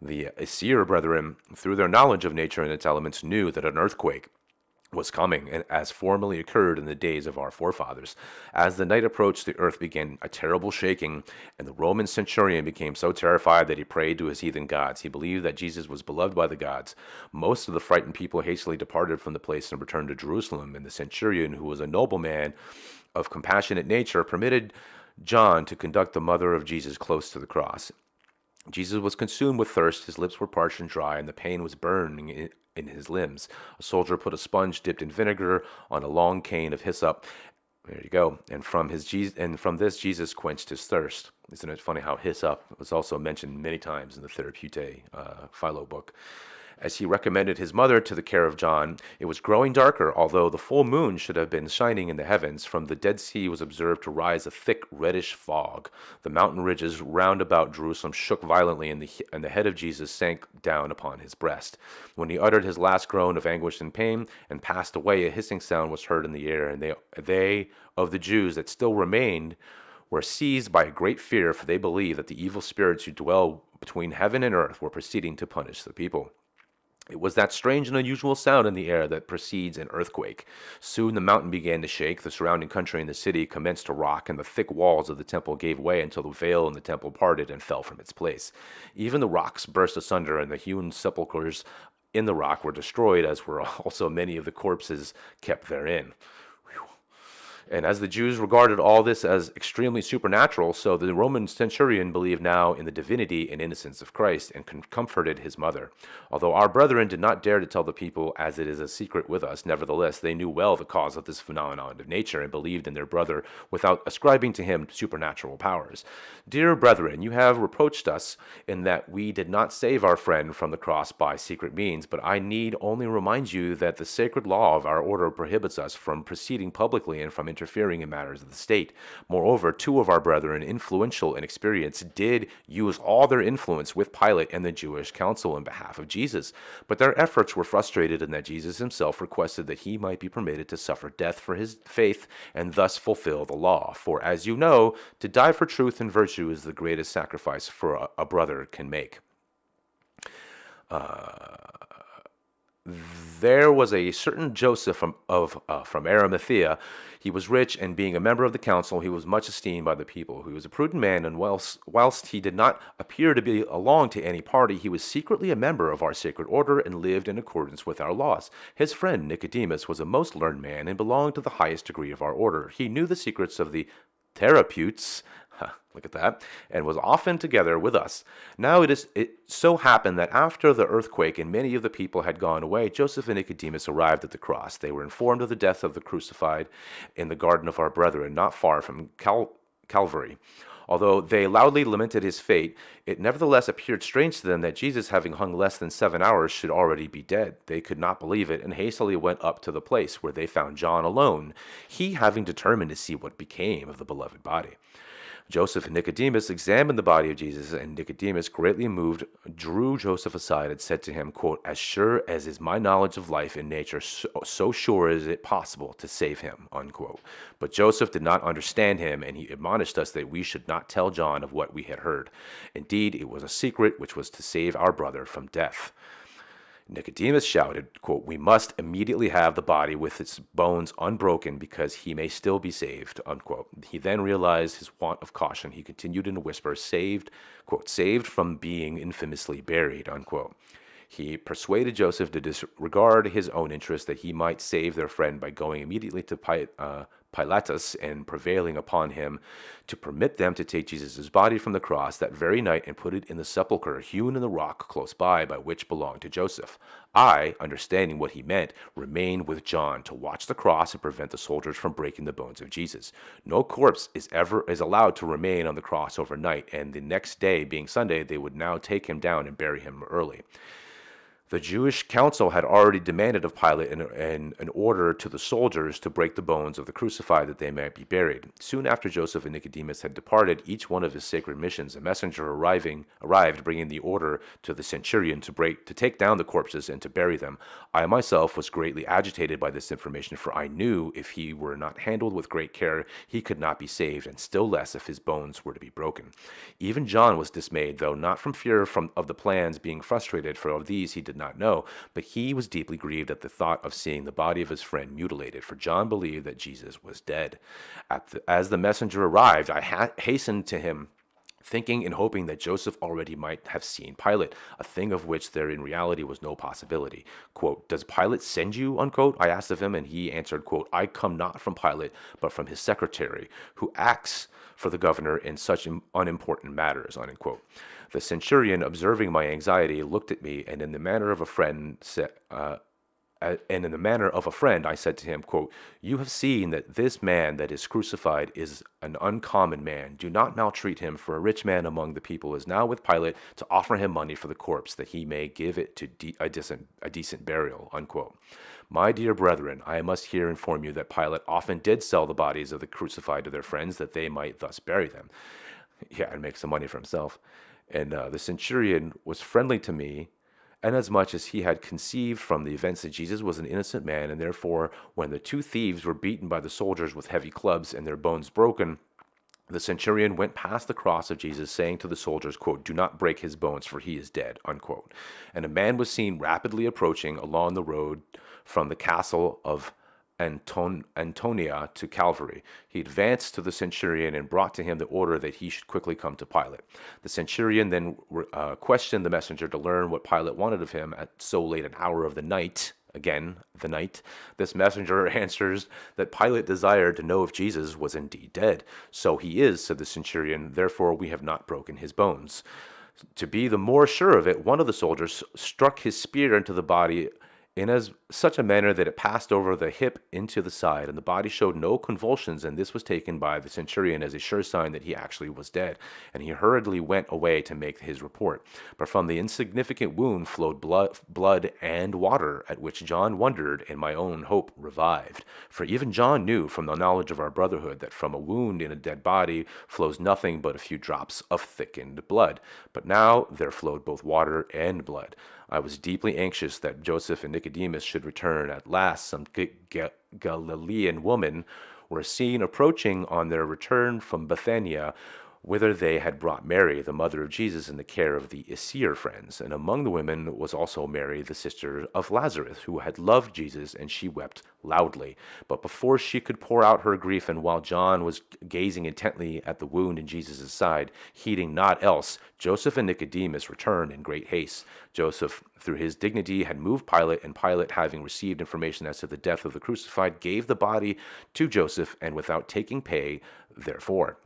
The Asir brethren, through their knowledge of nature and its elements, knew that an earthquake was coming, and as formerly occurred in the days of our forefathers. As the night approached, the earth began a terrible shaking, and the Roman centurion became so terrified that he prayed to his heathen gods. He believed that Jesus was beloved by the gods. Most of the frightened people hastily departed from the place and returned to Jerusalem, and the centurion, who was a nobleman of compassionate nature, permitted John to conduct the mother of Jesus close to the cross. Jesus was consumed with thirst, his lips were parched and dry, and the pain was burning in his limbs. A soldier put a sponge dipped in vinegar on a long cane of hyssop. There you go. And from this, Jesus quenched his thirst. Isn't it funny how hyssop was also mentioned many times in the Therapeutae Philo book? As he recommended his mother to the care of John, it was growing darker, although the full moon should have been shining in the heavens. From the Dead Sea was observed to rise a thick reddish fog. The mountain ridges round about Jerusalem shook violently, and the head of Jesus sank down upon his breast. When he uttered his last groan of anguish and pain and passed away, a hissing sound was heard in the air, and they of the Jews that still remained were seized by a great fear, for they believed that the evil spirits who dwell between heaven and earth were proceeding to punish the people. It was that strange and unusual sound in the air that precedes an earthquake. Soon the mountain began to shake, the surrounding country and the city commenced to rock, and the thick walls of the temple gave way until the veil in the temple parted and fell from its place. Even the rocks burst asunder, and the hewn sepulchres in the rock were destroyed, as were also many of the corpses kept therein. And as the Jews regarded all this as extremely supernatural, so the Roman centurion believed now in the divinity and innocence of Christ and comforted his mother. Although our brethren did not dare to tell the people, as it is a secret with us, nevertheless they knew well the cause of this phenomenon of nature and believed in their brother without ascribing to him supernatural powers. Dear brethren, you have reproached us in that we did not save our friend from the cross by secret means, but I need only remind you that the sacred law of our order prohibits us from proceeding publicly and from interfering in matters of the state. Moreover, two of our brethren, influential and experienced, did use all their influence with Pilate and the Jewish council in behalf of Jesus. But their efforts were frustrated in that Jesus himself requested that he might be permitted to suffer death for his faith and thus fulfill the law. For as you know, to die for truth and virtue is the greatest sacrifice for a brother can make. There was a certain Joseph from Arimathea. He was rich, and being a member of the council, he was much esteemed by the people. He was a prudent man, and whilst he did not appear to belong to any party, he was secretly a member of our sacred order and lived in accordance with our laws. His friend Nicodemus was a most learned man and belonged to the highest degree of our order. He knew the secrets of the therapeutes. Look at that, and was often together with us. Now it so happened that after the earthquake and many of the people had gone away, Joseph and Nicodemus arrived at the cross. They were informed of the death of the crucified in the garden of our brethren, not far from Calvary. Although they loudly lamented his fate, it nevertheless appeared strange to them that Jesus, having hung less than 7 hours, should already be dead. They could not believe it, and hastily went up to the place where they found John alone, he having determined to see what became of the beloved body. Joseph and Nicodemus examined the body of Jesus, and Nicodemus, greatly moved, drew Joseph aside and said to him, quote, "As sure as is my knowledge of life and nature, so sure is it possible to save him," unquote. But Joseph did not understand him, and he admonished us that we should not tell John of what we had heard. Indeed, it was a secret which was to save our brother from death. Nicodemus shouted, quote, "We must immediately have the body with its bones unbroken because he may still be saved," unquote. He then realized his want of caution. He continued in a whisper, saved, quote, "saved from being infamously buried," unquote. He persuaded Joseph to disregard his own interest, that he might save their friend by going immediately to Pilatus and prevailing upon him to permit them to take Jesus' body from the cross that very night and put it in the sepulchre hewn in the rock close by which belonged to Joseph. I, understanding what he meant, remained with John to watch the cross and prevent the soldiers from breaking the bones of Jesus. No corpse is allowed to remain on the cross overnight, and the next day, being Sunday, they would now take him down and bury him early. The Jewish council had already demanded of Pilate an order to the soldiers to break the bones of the crucified that they might be buried. Soon after Joseph and Nicodemus had departed, each one of his sacred missions, a messenger arrived, bringing the order to the centurion to take down the corpses and to bury them. I myself was greatly agitated by this information, for I knew if he were not handled with great care, he could not be saved, and still less if his bones were to be broken. Even John was dismayed, though not from fear of the plans being frustrated, for of these he did not know, but he was deeply grieved at the thought of seeing the body of his friend mutilated, for John believed that Jesus was dead. As the messenger arrived, I hastened to him, thinking and hoping that Joseph already might have seen Pilate, a thing of which there in reality was no possibility. Quote, "Does Pilate send you?" unquote, I asked of him, and he answered, quote, "I come not from Pilate, but from his secretary, who acts for the governor in such unimportant matters," unquote. The centurion, observing my anxiety, looked at me, and in the manner of a friend I said to him, quote, "You have seen that this man that is crucified is an uncommon man. Do not maltreat him, for a rich man among the people is now with Pilate to offer him money for the corpse, that he may give it to a decent burial," unquote. My dear brethren, I must here inform you that Pilate often did sell the bodies of the crucified to their friends, that they might thus bury them. Yeah, and make some money for himself. And the centurion was friendly to me, inasmuch as he had conceived from the events that Jesus was an innocent man, and therefore, when the two thieves were beaten by the soldiers with heavy clubs and their bones broken, The centurion went past the cross of Jesus, saying to the soldiers, quote, "Do not break his bones, for he is dead," unquote. And a man was seen rapidly approaching along the road from the castle of Antonia to Calvary. He advanced to the centurion and brought to him the order that he should quickly come to Pilate. The centurion then questioned the messenger to learn what Pilate wanted of him at so late an hour of the night. Again, the night. This messenger answers that Pilate desired to know if Jesus was indeed dead. "So he is," said the centurion, "therefore we have not broken his bones." To be the more sure of it, one of the soldiers struck his spear into the body in such a manner that it passed over the hip into the side, and the body showed no convulsions, and this was taken by the centurion as a sure sign that he actually was dead, and he hurriedly went away to make his report. But from the insignificant wound flowed blood and water, at which John wondered, and my own hope revived. For even John knew from the knowledge of our brotherhood that from a wound in a dead body flows nothing but a few drops of thickened blood. But now there flowed both water and blood. I was deeply anxious that Joseph and Nicodemus should return. At last, some Galilean women were seen approaching on their return from Bethania, whither they had brought Mary, the mother of Jesus, in the care of the Essir friends. And among the women was also Mary, the sister of Lazarus, who had loved Jesus, and she wept loudly. But before she could pour out her grief, and while John was gazing intently at the wound in Jesus' side, heeding naught else, Joseph and Nicodemus returned in great haste. Joseph, through his dignity, had moved Pilate, and Pilate, having received information as to the death of the crucified, gave the body to Joseph, and without taking pay therefor.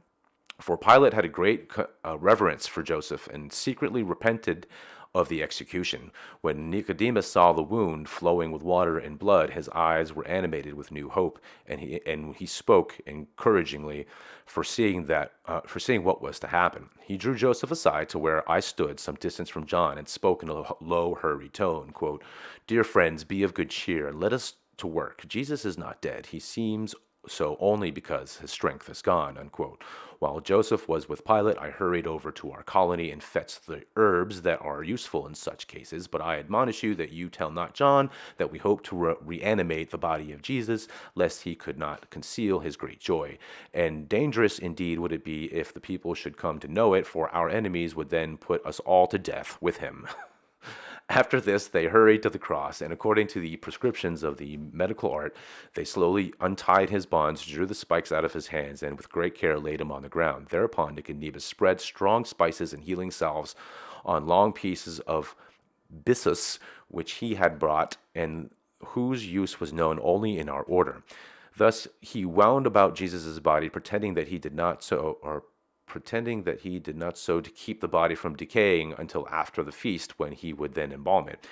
For Pilate had a great reverence for Joseph, and secretly repented of the execution. When Nicodemus saw the wound flowing with water and blood, his eyes were animated with new hope, and he spoke encouragingly, foreseeing what was to happen. He drew Joseph aside to where I stood, some distance from John, and spoke in a low, hurried tone, quote, "Dear friends, be of good cheer, and let us to work. Jesus is not dead. He seems so only because his strength is gone," unquote. While Joseph was with Pilate, I hurried over to our colony and fetched the herbs that are useful in such cases. But I admonish you that you tell not John that we hope to reanimate the body of Jesus, lest he could not conceal his great joy. And dangerous indeed would it be if the people should come to know it, for our enemies would then put us all to death with him. After this, they hurried to the cross, and according to the prescriptions of the medical art, they slowly untied his bonds, drew the spikes out of his hands, and with great care laid him on the ground. Thereupon Nicodemus spread strong spices and healing salves on long pieces of byssus, which he had brought, and whose use was known only in our order. Thus he wound about Jesus' body, pretending that he did not so to keep the body from decaying until after the feast, when he would then embalm it.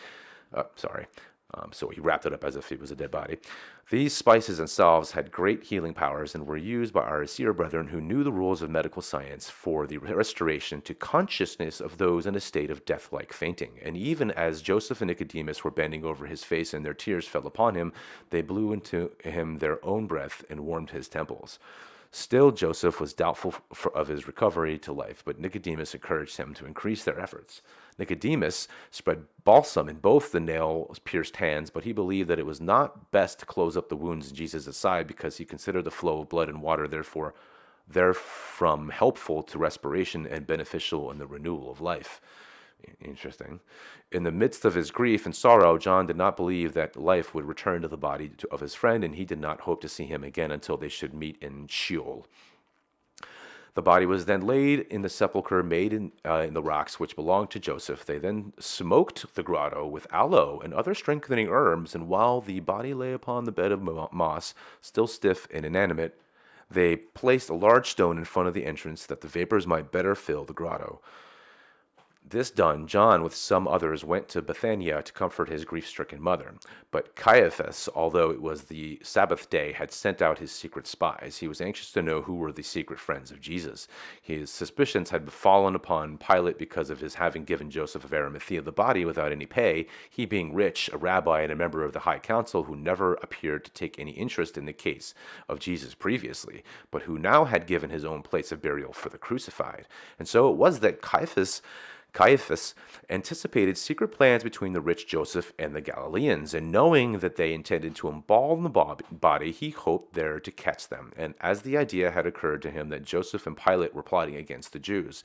So he wrapped it up as if it was a dead body. These spices and salves had great healing powers and were used by our Essir brethren, who knew the rules of medical science, for the restoration to consciousness of those in a state of death-like fainting. And even as Joseph and Nicodemus were bending over his face and their tears fell upon him, they blew into him their own breath and warmed his temples. Still, Joseph was doubtful of his recovery to life, but Nicodemus encouraged him to increase their efforts. Nicodemus spread balsam in both the nail-pierced hands, but he believed that it was not best to close up the wounds in Jesus' side, because he considered the flow of blood and water therefrom helpful to respiration and beneficial in the renewal of life. Interesting. In the midst of his grief and sorrow, John did not believe that life would return to the body of his friend, and he did not hope to see him again until they should meet in Sheol. The body was then laid in the sepulchre made in the rocks which belonged to Joseph. They then smoked the grotto with aloe and other strengthening herbs, and while the body lay upon the bed of moss, still stiff and inanimate, they placed a large stone in front of the entrance that the vapors might better fill the grotto. This done, John with some others went to Bethania to comfort his grief-stricken mother. But Caiaphas, although it was the Sabbath day, had sent out his secret spies. He was anxious to know who were the secret friends of Jesus. His suspicions had fallen upon Pilate because of his having given Joseph of Arimathea the body without any pay, he being rich, a rabbi and a member of the high council who never appeared to take any interest in the case of Jesus previously, but who now had given his own place of burial for the crucified. And so it was that Caiaphas Caiaphas anticipated secret plans between the rich Joseph and the Galileans, and knowing that they intended to embalm the body, he hoped there to catch them. And as the idea had occurred to him that Joseph and Pilate were plotting against the Jews,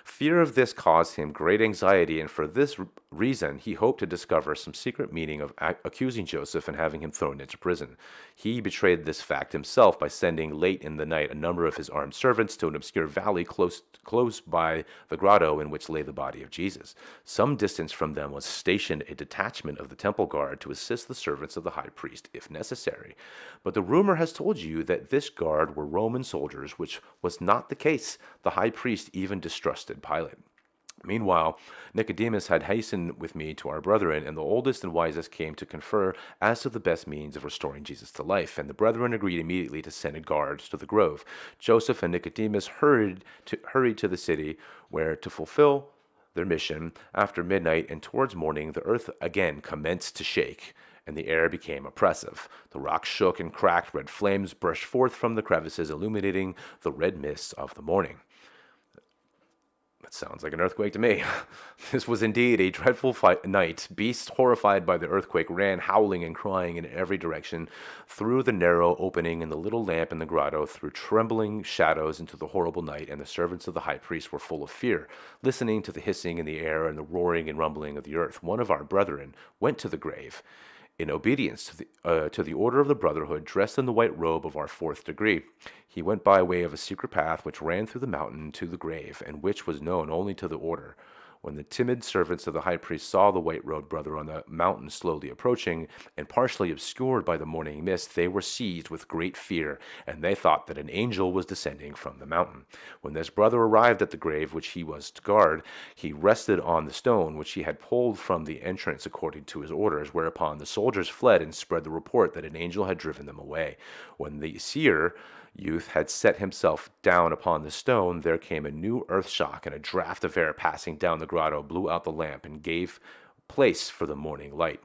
fear of this caused him great anxiety, and for this reason he hoped to discover some secret meaning of accusing Joseph and having him thrown into prison. He betrayed this fact himself by sending late in the night a number of his armed servants to an obscure valley close by the grotto in which lay the body of Jesus. Some distance from them was stationed a detachment of the temple guard to assist the servants of the high priest if necessary. But the rumor has told you that this guard were Roman soldiers, which was not the case. The high priest even distrusted Pilate. Meanwhile, Nicodemus had hastened with me to our brethren, and the oldest and wisest came to confer as to the best means of restoring Jesus to life. And the brethren agreed immediately to send a guard to the grove. Joseph and Nicodemus hurried to the city, where to fulfill their mission after midnight and towards morning, the earth again commenced to shake, and the air became oppressive. The rocks shook and cracked, red flames burst forth from the crevices, illuminating the red mists of the morning. That sounds like an earthquake to me. This was indeed a dreadful night. Beasts, horrified by the earthquake, ran howling and crying in every direction through the narrow opening in the little lamp in the grotto, through trembling shadows into the horrible night, and the servants of the high priest were full of fear, listening to the hissing in the air and the roaring and rumbling of the earth. One of our brethren went to the grave in obedience to the order of the brotherhood, dressed in the white robe of our fourth degree. He went by way of a secret path which ran through the mountain to the grave, and which was known only to the order. When the timid servants of the high priest saw the white-robed brother on the mountain slowly approaching, and partially obscured by the morning mist, they were seized with great fear, and they thought that an angel was descending from the mountain. When this brother arrived at the grave which he was to guard, he rested on the stone which he had pulled from the entrance according to his orders, whereupon the soldiers fled and spread the report that an angel had driven them away. When the seer youth had set himself down upon the stone, there came a new earth shock, and a draught of air passing down the grotto blew out the lamp and gave place for the morning light.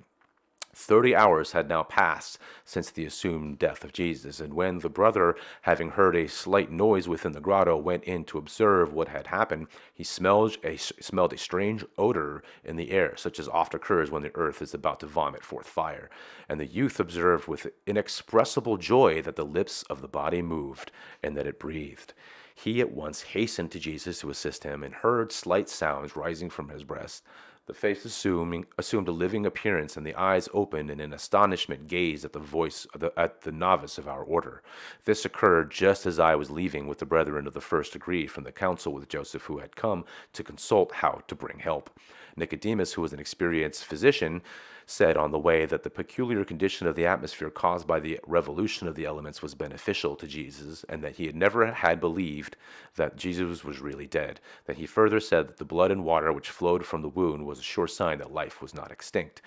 30 hours had now passed since the assumed death of Jesus, and when the brother, having heard a slight noise within the grotto, went in to observe what had happened, he smelled a strange odor in the air, such as oft occurs when the earth is about to vomit forth fire. And the youth observed with inexpressible joy that the lips of the body moved, and that it breathed. He at once hastened to Jesus to assist him, and heard slight sounds rising from his breast. The face assumed a living appearance, and the eyes opened and in astonishment gazed at the novice of our order. This occurred just as I was leaving with the brethren of the first degree from the council with Joseph, who had come to consult how to bring help. Nicodemus, who was an experienced physician, said on the way that the peculiar condition of the atmosphere caused by the revolution of the elements was beneficial to Jesus, and that he had never had believed that Jesus was really dead. That he further said that the blood and water which flowed from the wound was a sure sign that life was not extinct.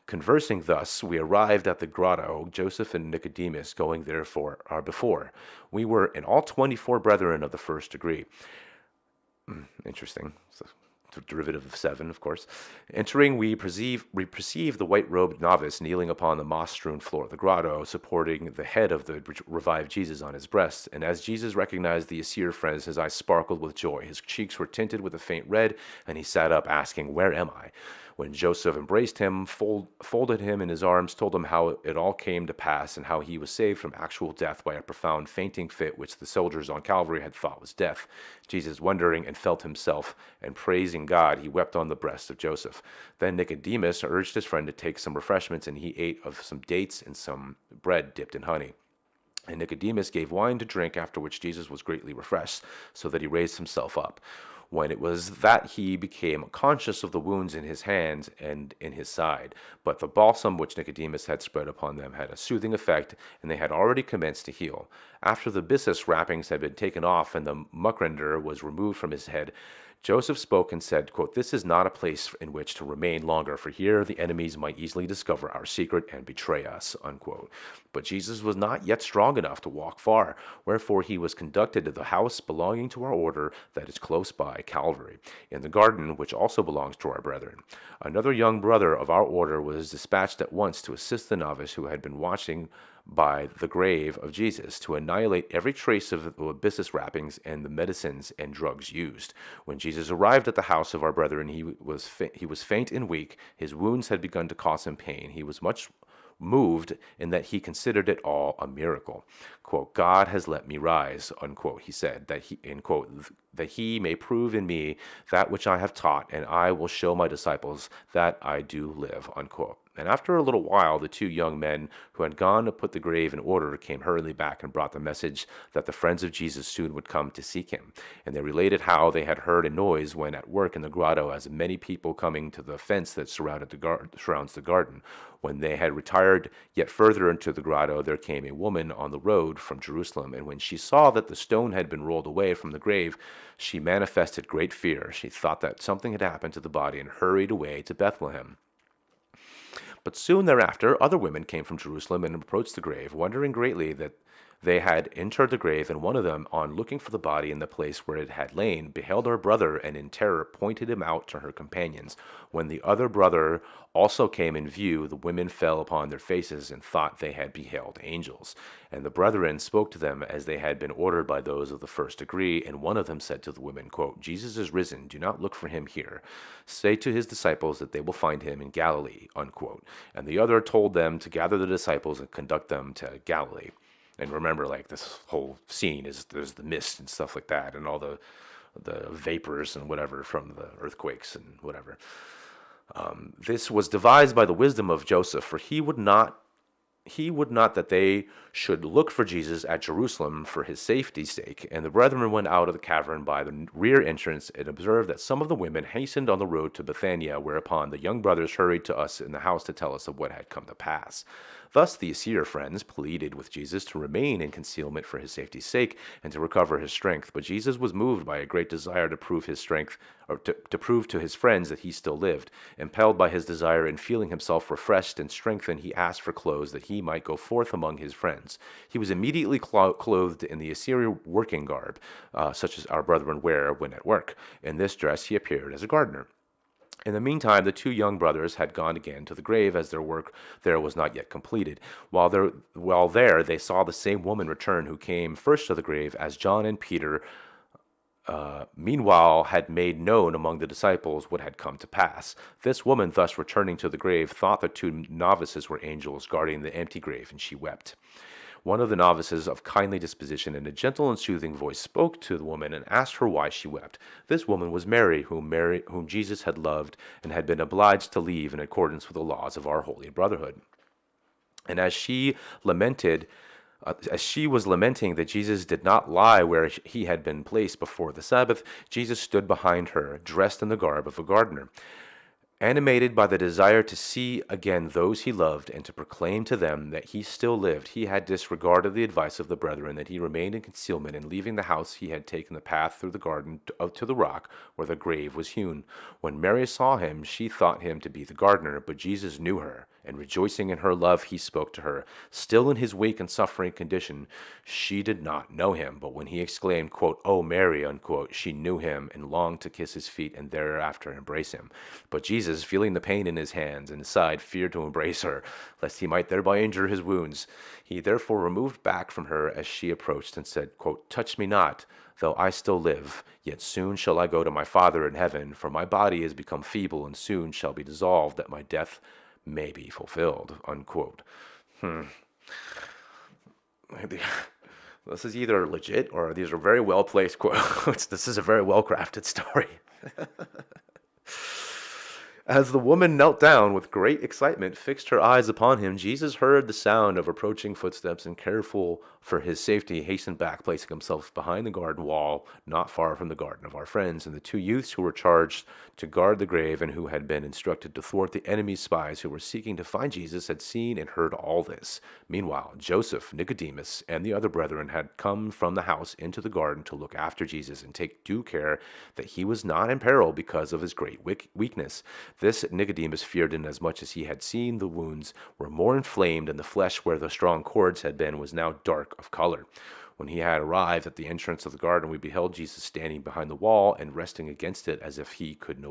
Conversing thus, we arrived at the grotto, Joseph and Nicodemus going before. We were in all 24 brethren of the first degree. Interesting. So, derivative of 7, of course. Entering, we perceive the white-robed novice kneeling upon the moss-strewn floor of the grotto, supporting the head of the revived Jesus on his breast. And as Jesus recognized the seer friends, his eyes sparkled with joy. His cheeks were tinted with a faint red, and he sat up, asking, "Where am I?" When Joseph embraced him, folded him in his arms, told him how it all came to pass, and how he was saved from actual death by a profound fainting fit which the soldiers on Calvary had thought was death. Jesus, wondering and felt himself, and praising God, he wept on the breast of Joseph. Then Nicodemus urged his friend to take some refreshments, and he ate of some dates and some bread dipped in honey. And Nicodemus gave wine to drink, after which Jesus was greatly refreshed, so that he raised himself up. When it was that he became conscious of the wounds in his hands and in his side. But the balsam which Nicodemus had spread upon them had a soothing effect, and they had already commenced to heal. After the byssus wrappings had been taken off and the muckrander was removed from his head, Joseph spoke and said, quote, "This is not a place in which to remain longer, for here the enemies might easily discover our secret and betray us," unquote. But Jesus was not yet strong enough to walk far, wherefore he was conducted to the house belonging to our order that is close by Calvary, in the garden which also belongs to our brethren. Another young brother of our order was dispatched at once to assist the novice who had been watching by the grave of Jesus to annihilate every trace of the business wrappings and the medicines and drugs used. When Jesus arrived at the house of our brethren, he was faint and weak. His wounds had begun to cause him pain. He was much moved in that he considered it all a miracle. Quote, God has let me rise, unquote, he said, that he, end quote, that he may prove in me that which I have taught, and I will show my disciples that I do live, unquote. And after a little while, the two young men who had gone to put the grave in order came hurriedly back and brought the message that the friends of Jesus soon would come to seek him. And they related how they had heard a noise when at work in the grotto, as many people coming to the fence that surrounds the garden. When they had retired yet further into the grotto, there came a woman on the road from Jerusalem, and when she saw that the stone had been rolled away from the grave, she manifested great fear. She thought that something had happened to the body and hurried away to Bethlehem. But soon thereafter, other women came from Jerusalem and approached the grave, wondering greatly that they had entered the grave, and one of them, on looking for the body in the place where it had lain, beheld her brother, and in terror pointed him out to her companions. When the other brother also came in view, the women fell upon their faces and thought they had beheld angels. And the brethren spoke to them as they had been ordered by those of the first degree. And one of them said to the women, quote, Jesus is risen. Do not look for him here. Say to his disciples that they will find him in Galilee, unquote. And the other told them to gather the disciples and conduct them to Galilee. And remember, like, this whole scene is there's the mist and stuff like that, and all the vapors and whatever from the earthquakes and whatever. This was devised by the wisdom of Joseph, for he would not that they should look for Jesus at Jerusalem for his safety's sake. And the brethren went out of the cavern by the rear entrance and observed that some of the women hastened on the road to Bethania, whereupon the young brothers hurried to us in the house to tell us of what had come to pass. Thus the seer friends pleaded with Jesus to remain in concealment for his safety's sake and to recover his strength. But Jesus was moved by a great desire to prove his strength, or to prove to his friends that he still lived. Impelled by his desire and feeling himself refreshed and strengthened, he asked for clothes that he might go forth among his friends. He was immediately clothed in the Assyrian working garb, such as our brethren wear when at work. In this dress he appeared as a gardener. In the meantime, the two young brothers had gone again to the grave, as their work there was not yet completed. While there, they saw the same woman return who came first to the grave, as John and Peter meanwhile had made known among the disciples what had come to pass. This woman, thus returning to the grave, thought the two novices were angels guarding the empty grave, and she wept. One of the novices, of kindly disposition, in a gentle and soothing voice, spoke to the woman and asked her why she wept. This woman was Mary, whom Jesus had loved and had been obliged to leave in accordance with the laws of our holy brotherhood. And as she was lamenting that Jesus did not lie where he had been placed before the Sabbath, Jesus stood behind her, dressed in the garb of a gardener. Animated by the desire to see again those he loved and to proclaim to them that he still lived, he had disregarded the advice of the brethren that he remained in concealment, and leaving the house he had taken the path through the garden to the rock where the grave was hewn. When Mary saw him, she thought him to be the gardener, but Jesus knew her, and rejoicing in her love, he spoke to her. Still in his weak and suffering condition, she did not know him, but when he exclaimed, quote, "O Mary," unquote, she knew him and longed to kiss his feet and thereafter embrace him. But Jesus, feeling the pain in his hands and his side, feared to embrace her, lest he might thereby injure his wounds. He therefore removed back from her as she approached and said, quote, "Touch me not, though I still live, yet soon shall I go to my Father in heaven, for my body is become feeble and soon shall be dissolved, that my death may be fulfilled," unquote. This is either legit or these are very well placed quotes. This is a very well crafted story. As the woman knelt down with great excitement, fixed her eyes upon him, Jesus heard the sound of approaching footsteps and, careful for his safety, hastened back, placing himself behind the garden wall, not far from the garden of our friends. And the two youths who were charged to guard the grave and who had been instructed to thwart the enemy's spies who were seeking to find Jesus had seen and heard all this. Meanwhile, Joseph, Nicodemus, and the other brethren had come from the house into the garden to look after Jesus and take due care that he was not in peril because of his great weakness. This Nicodemus feared, inasmuch as he had seen the wounds were more inflamed, and the flesh where the strong cords had been was now dark of color. When he had arrived at the entrance of the garden, we beheld Jesus standing behind the wall and resting against it as if he could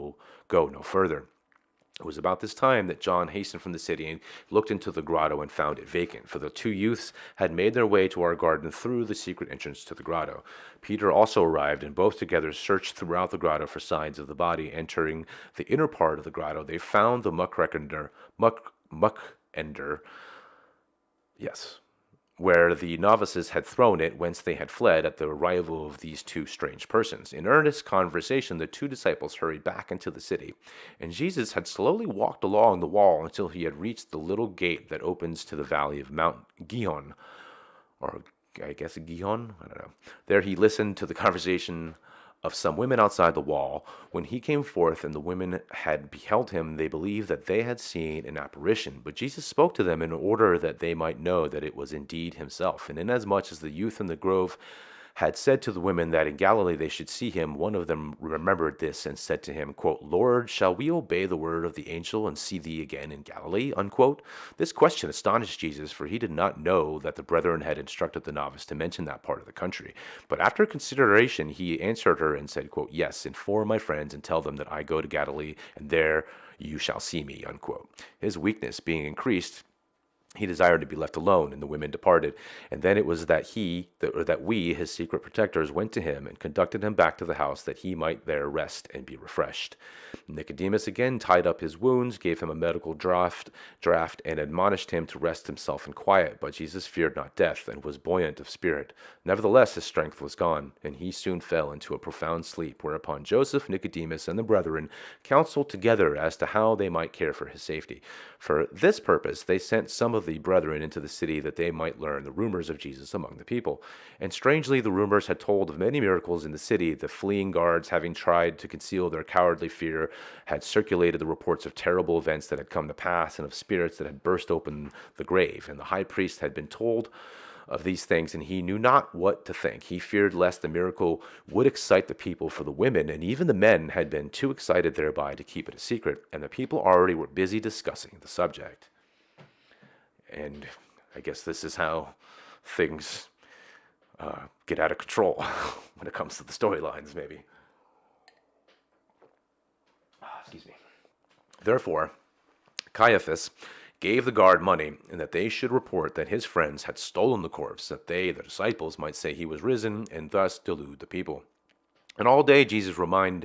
go no further. It was about this time that John hastened from the city and looked into the grotto and found it vacant, for the two youths had made their way to our garden through the secret entrance to the grotto. Peter also arrived, and both together searched throughout the grotto for signs of the body. Entering the inner part of the grotto, they found the muckender, yes, where the novices had thrown it, whence they had fled at the arrival of these two strange persons. In earnest conversation, the two disciples hurried back into the city, and Jesus had slowly walked along the wall until he had reached the little gate that opens to the valley of Mount Gihon, or I guess Gihon? I don't know. There he listened to the conversation of some women outside the wall. When he came forth and the women had beheld him, they believed that they had seen an apparition. But Jesus spoke to them in order that they might know that it was indeed himself. And inasmuch as the youth in the grove had said to the women that in Galilee they should see him, one of them remembered this and said to him, quote, Lord, shall we obey the word of the angel and see thee again in Galilee? Unquote. This question astonished Jesus, for he did not know that the brethren had instructed the novice to mention that part of the country. But after consideration, he answered her and said, quote, Yes, inform my friends and tell them that I go to Galilee, and there you shall see me. Unquote. His weakness being increased, he desired to be left alone, and the women departed. And then it was that we, his secret protectors, went to him and conducted him back to the house, that he might there rest and be refreshed. Nicodemus again tied up his wounds, gave him a medical draught, and admonished him to rest himself in quiet. But Jesus feared not death, and was buoyant of spirit. Nevertheless, his strength was gone, and he soon fell into a profound sleep. Whereupon Joseph, Nicodemus, and the brethren counseled together as to how they might care for his safety. For this purpose they sent some of the brethren into the city, that they might learn the rumors of Jesus among the people. And strangely, the rumors had told of many miracles in the city. The fleeing guards, having tried to conceal their cowardly fear, had circulated the reports of terrible events that had come to pass, and of spirits that had burst open the grave. And the high priest had been told of these things, and he knew not what to think. He feared lest the miracle would excite the people, for the women and even the men had been too excited thereby to keep it a secret, and the people already were busy discussing the subject. And I guess this is how things get out of control when it comes to the storylines, maybe. Excuse me. Therefore, Caiaphas gave the guard money, and that they should report that his friends had stolen the corpse, that they, the disciples, might say he was risen, and thus delude the people. And all day Jesus remained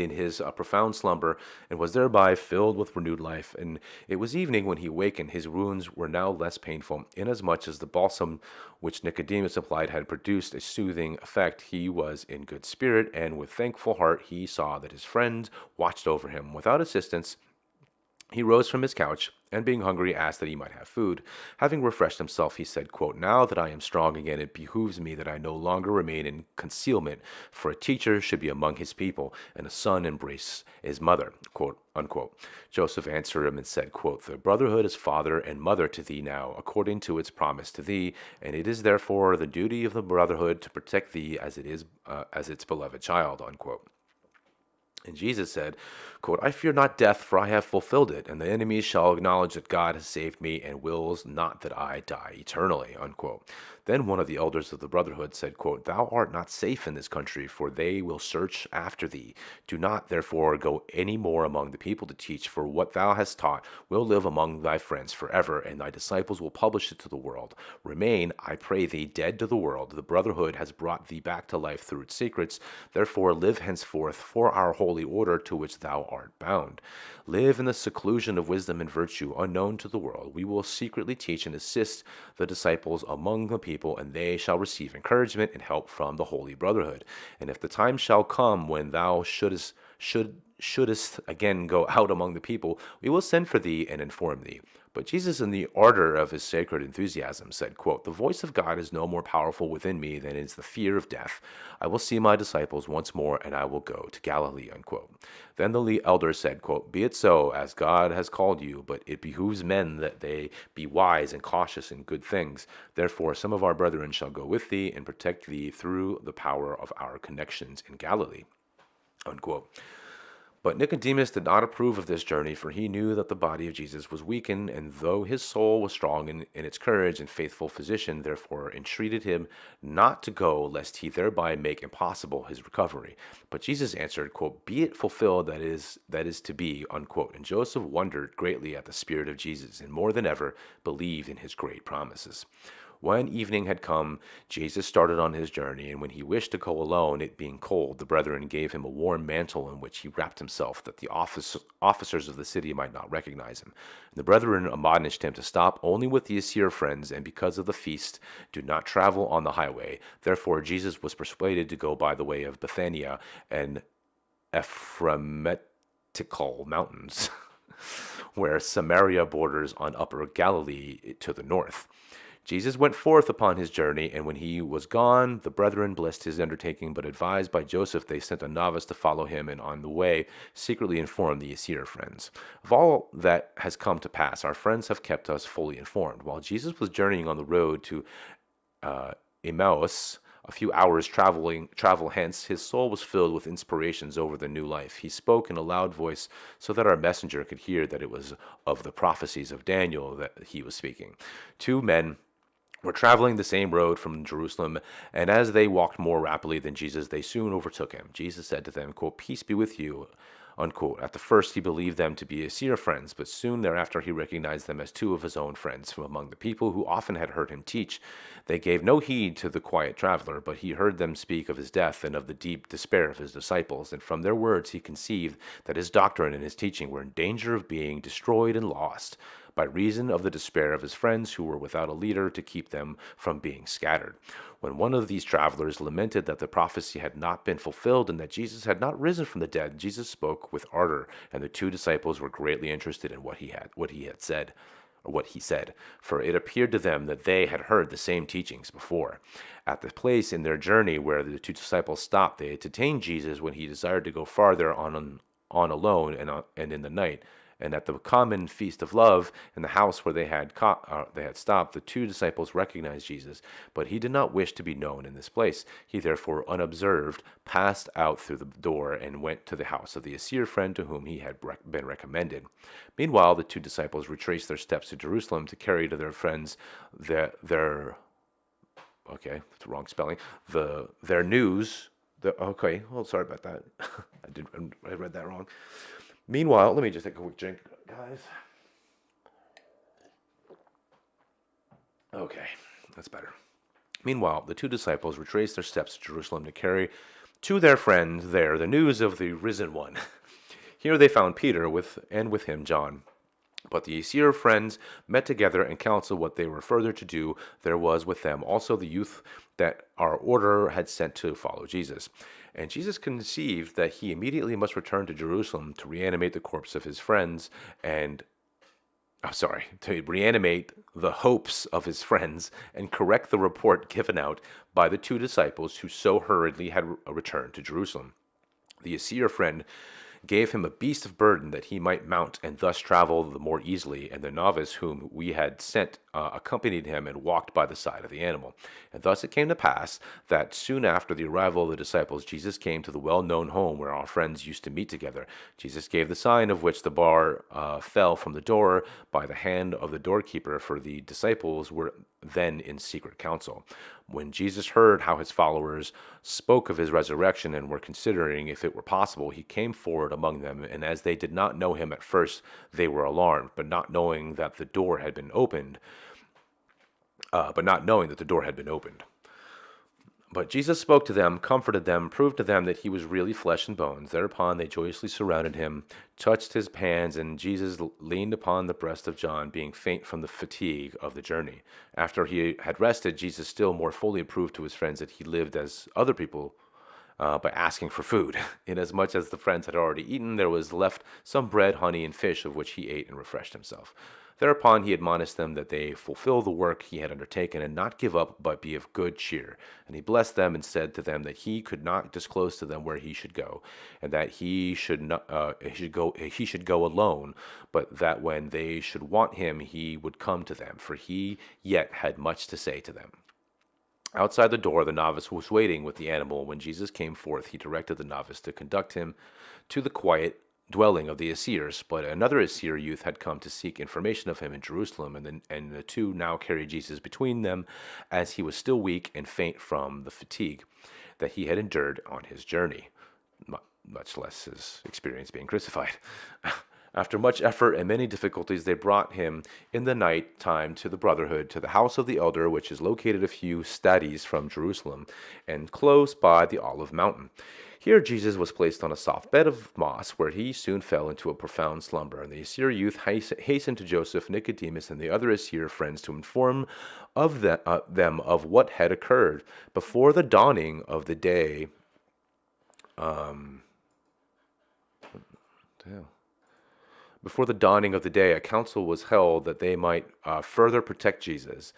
in his profound slumber, and was thereby filled with renewed life. And it was evening when he awakened. His wounds were now less painful, inasmuch as the balsam which Nicodemus applied had produced a soothing effect. He was in good spirit, and with thankful heart he saw that his friends watched over him. Without assistance, he rose from his couch, and being hungry, asked that he might have food. Having refreshed himself, he said, quote, Now that I am strong again, it behooves me that I no longer remain in concealment, for a teacher should be among his people, and a son embrace his mother, quote, unquote. Joseph answered him and said, quote, The brotherhood is father and mother to thee now, according to its promise to thee, and it is therefore the duty of the brotherhood to protect thee as it is as its beloved child, unquote. And Jesus said, quote, I fear not death, for I have fulfilled it, and the enemies shall acknowledge that God has saved me, and wills not that I die eternally, unquote. Then one of the elders of the brotherhood said, quote, Thou art not safe in this country, for they will search after thee. Do not, therefore, go any more among the people to teach, for what thou hast taught will live among thy friends forever, and thy disciples will publish it to the world. Remain, I pray thee, dead to the world. The brotherhood has brought thee back to life through its secrets. Therefore live henceforth for our holy order to which thou art bound. Live in the seclusion of wisdom and virtue, unknown to the world. We will secretly teach and assist the disciples among the people, and they shall receive encouragement and help from the holy brotherhood. And if the time shall come when thou shouldest again go out among the people, we will send for thee and inform thee. But Jesus, in the ardor of his sacred enthusiasm, said, quote, The voice of God is no more powerful within me than is the fear of death. I will see my disciples once more, and I will go to Galilee, unquote. Then the elder said, quote, Be it so, as God has called you, but it behooves men that they be wise and cautious in good things. Therefore some of our brethren shall go with thee, and protect thee through the power of our connections in Galilee, unquote. But Nicodemus did not approve of this journey, for he knew that the body of Jesus was weakened, and though his soul was strong in its courage, and faithful physician therefore entreated him not to go, lest he thereby make impossible his recovery. But Jesus answered, quote, "Be it fulfilled that is to be," unquote. And Joseph wondered greatly at the spirit of Jesus, and more than ever believed in his great promises. When evening had come, Jesus started on his journey, and when he wished to go alone, it being cold, the brethren gave him a warm mantle in which he wrapped himself, that the officers of the city might not recognize him. And the brethren admonished him to stop only with the Asir friends, and because of the feast, do not travel on the highway. Therefore Jesus was persuaded to go by the way of Bethania and Ephraimitical mountains, where Samaria borders on upper Galilee to the north. Jesus went forth upon his journey, and when he was gone, the brethren blessed his undertaking, but advised by Joseph, they sent a novice to follow him, and on the way secretly informed the Asir friends. Of all that has come to pass, our friends have kept us fully informed. While Jesus was journeying on the road to Emmaus, a few hours travel hence, his soul was filled with inspirations over the new life. He spoke in a loud voice so that our messenger could hear that it was of the prophecies of Daniel that he was speaking. Two men were traveling the same road from Jerusalem, and as they walked more rapidly than Jesus, they soon overtook him. Jesus said to them, quote, "Peace be with you," unquote. At the first, he believed them to be Asir friends, but soon thereafter he recognized them as two of his own friends from among the people who often had heard him teach. They gave no heed to the quiet traveler, but he heard them speak of his death and of the deep despair of his disciples, and from their words he conceived that his doctrine and his teaching were in danger of being destroyed and lost, by reason of the despair of his friends who were without a leader to keep them from being scattered. When one of these travelers lamented that the prophecy had not been fulfilled and that Jesus had not risen from the dead, Jesus spoke with ardor, and the two disciples were greatly interested in what he said, for it appeared to them that they had heard the same teachings before. At the place in their journey where the two disciples stopped, they had detained Jesus when he desired to go farther on alone and in the night. And at the common feast of love, in the house where they had stopped, the two disciples recognized Jesus, but he did not wish to be known in this place. He therefore, unobserved, passed out through the door and went to the house of the Asir friend to whom he had been recommended. Meanwhile, the two disciples retraced their steps to Jerusalem to carry to their friends their okay, that's the wrong spelling. Their news. Okay, well, sorry about that. I read that wrong. Meanwhile, let me just take a quick drink, guys. Okay, that's better. Meanwhile, the two disciples retraced their steps to Jerusalem to carry to their friends there the news of the risen one. Here they found Peter and with him John. But the Asir friends met together and counseled what they were further to do. There was with them also the youth that our order had sent to follow Jesus. And Jesus conceived that he immediately must return to Jerusalem to reanimate the corpse of his friends to reanimate the hopes of his friends and correct the report given out by the two disciples who so hurriedly had returned to Jerusalem. The Asir friend gave him a beast of burden that he might mount and thus travel the more easily, and the novice whom we had sent accompanied him and walked by the side of the animal. And thus it came to pass that soon after the arrival of the disciples, Jesus came to the well-known home where our friends used to meet together. Jesus gave the sign of which the bar fell from the door by the hand of the doorkeeper, for the disciples were then in secret council. When Jesus heard how his followers spoke of his resurrection and were considering if it were possible, he came forward among them, and as they did not know him at first, they were alarmed, but not knowing that the door had been opened. But Jesus spoke to them, comforted them, proved to them that he was really flesh and bones. Thereupon they joyously surrounded him, touched his hands, and Jesus leaned upon the breast of John, being faint from the fatigue of the journey. After he had rested, Jesus still more fully proved to his friends that he lived as other people by asking for food. Inasmuch as the friends had already eaten, there was left some bread, honey, and fish, of which he ate and refreshed himself. Thereupon he admonished them that they fulfill the work he had undertaken and not give up, but be of good cheer. And he blessed them and said to them that he could not disclose to them where he should go, and that he should go alone, but that when they should want him, he would come to them, for he yet had much to say to them. Outside the door, the novice was waiting with the animal. When Jesus came forth, he directed the novice to conduct him to the quiet dwelling of the Assyrians, but another Assyr youth had come to seek information of him in Jerusalem, and the two now carried Jesus between them, as he was still weak and faint from the fatigue that he had endured on his journey, much less his experience being crucified. After much effort and many difficulties, they brought him in the night time to the brotherhood, to the house of the elder, which is located a few stadies from Jerusalem, and close by the Olive Mountain. Here Jesus was placed on a soft bed of moss, where he soon fell into a profound slumber. And the Assyr youth hastened to Joseph, Nicodemus, and the other Assyr friends to inform them of what had occurred. Before the dawning of the day, Before the dawning of the day, a council was held that they might further protect Jesus,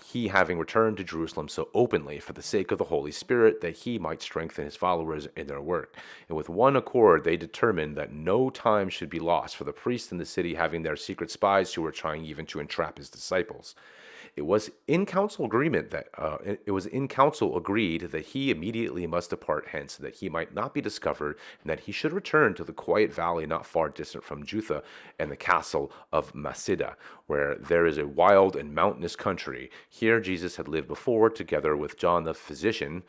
he having returned to Jerusalem so openly for the sake of the Holy Spirit, that he might strengthen his followers in their work. And with one accord, they determined that no time should be lost for the priests in the city, having their secret spies who were trying even to entrap his disciples. It was in council agreed that he immediately must depart hence, that he might not be discovered, and that he should return to the quiet valley not far distant from Jutha and the castle of Masida, where there is a wild and mountainous country. Here Jesus had lived before, together with John the physician,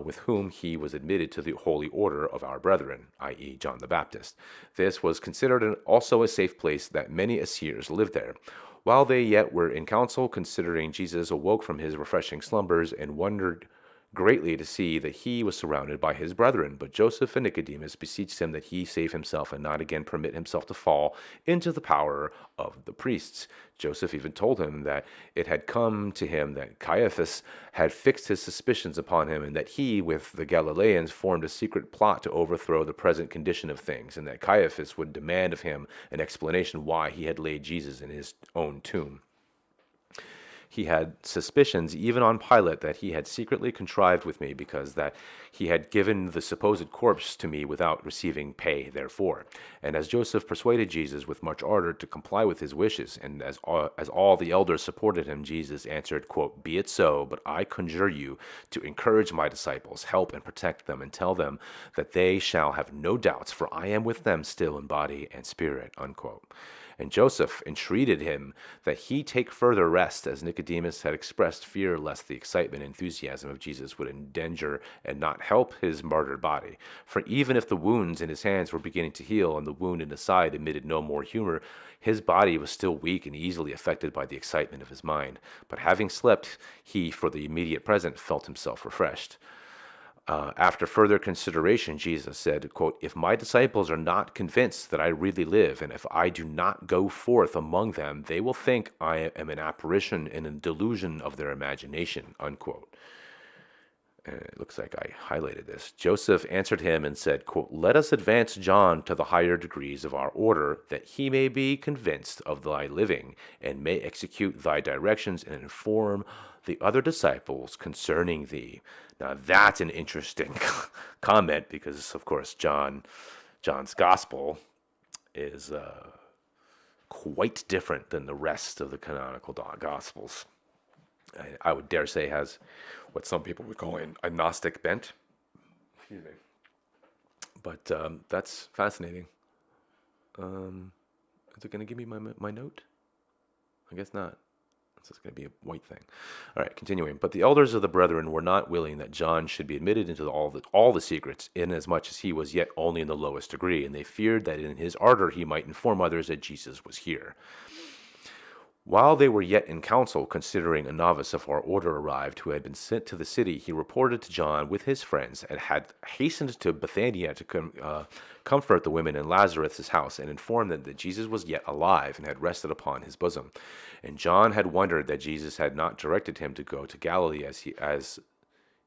with whom he was admitted to the holy order of our brethren, i.e., John the Baptist. This was considered also a safe place, that many Assyrians lived there. While they yet were in council, considering, Jesus awoke from his refreshing slumbers and wondered greatly to see that he was surrounded by his brethren. But Joseph and Nicodemus beseeched him that he save himself and not again permit himself to fall into the power of the priests. Joseph even told him that it had come to him that Caiaphas had fixed his suspicions upon him, and that he, with the Galileans, formed a secret plot to overthrow the present condition of things, and that Caiaphas would demand of him an explanation why he had laid Jesus in his own tomb. He had suspicions even on Pilate that he had secretly contrived with me, because that he had given the supposed corpse to me without receiving pay therefor. And as Joseph persuaded Jesus with much ardor to comply with his wishes, and as all the elders supported him, Jesus answered, quote, "Be it so, but I conjure you to encourage my disciples, help and protect them, and tell them that they shall have no doubts, for I am with them still in body and spirit," unquote. And Joseph entreated him that he take further rest, as Nicodemus had expressed fear lest the excitement and enthusiasm of Jesus would endanger and not help his martyred body. For even if the wounds in his hands were beginning to heal, and the wound in his side emitted no more humor, his body was still weak and easily affected by the excitement of his mind. But having slept, he, for the immediate present, felt himself refreshed. After further consideration, Jesus said, quote, "If my disciples are not convinced that I really live, and if I do not go forth among them, they will think I am an apparition and a delusion of their imagination," unquote. It looks like I highlighted this. Joseph answered him and said, quote, "Let us advance John to the higher degrees of our order, that he may be convinced of thy living, and may execute thy directions, and inform the other disciples concerning thee." Now that's an interesting comment, because of course John's gospel is quite different than the rest of the canonical gospels. I would dare say has what some people would call a Gnostic bent. Excuse me. But that's fascinating. Is it going to give me my note? I guess not. So it's going to be a white thing. All right, continuing. But the elders of the brethren were not willing that John should be admitted into all the secrets, inasmuch as he was yet only in the lowest degree, and they feared that in his ardor he might inform others that Jesus was here. While they were yet in council, considering, a novice of our order arrived, who had been sent to the city. He reported to John with his friends, and had hastened to Bethania to comfort the women in Lazarus' house, and informed them that Jesus was yet alive, and had rested upon his bosom. And John had wondered that Jesus had not directed him to go to Galilee, as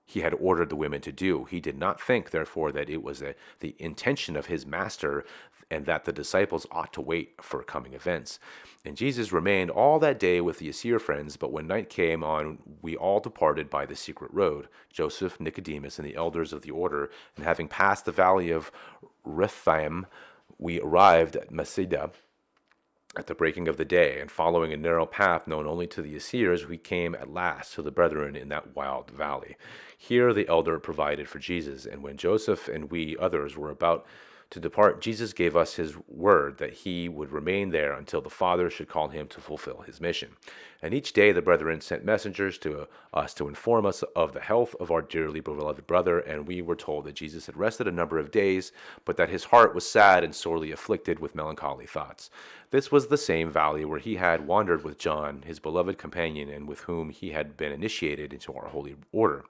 he had ordered the women to do. He did not think, therefore, that it was the intention of his master, and that the disciples ought to wait for coming events. And Jesus remained all that day with the Assyr friends, but when night came on, we all departed by the secret road, Joseph, Nicodemus, and the elders of the order, and having passed the valley of Rephaim, we arrived at Masida at the breaking of the day, and following a narrow path known only to the Assyrians, we came at last to the brethren in that wild valley. Here the elder provided for Jesus, and when Joseph and we others were about To depart, Jesus gave us his word that he would remain there until the Father should call him to fulfill his mission. And each day the brethren sent messengers to us to inform us of the health of our dearly beloved brother, and we were told that Jesus had rested a number of days, but that his heart was sad and sorely afflicted with melancholy thoughts. This was the same valley where he had wandered with John, his beloved companion, and with whom he had been initiated into our holy order.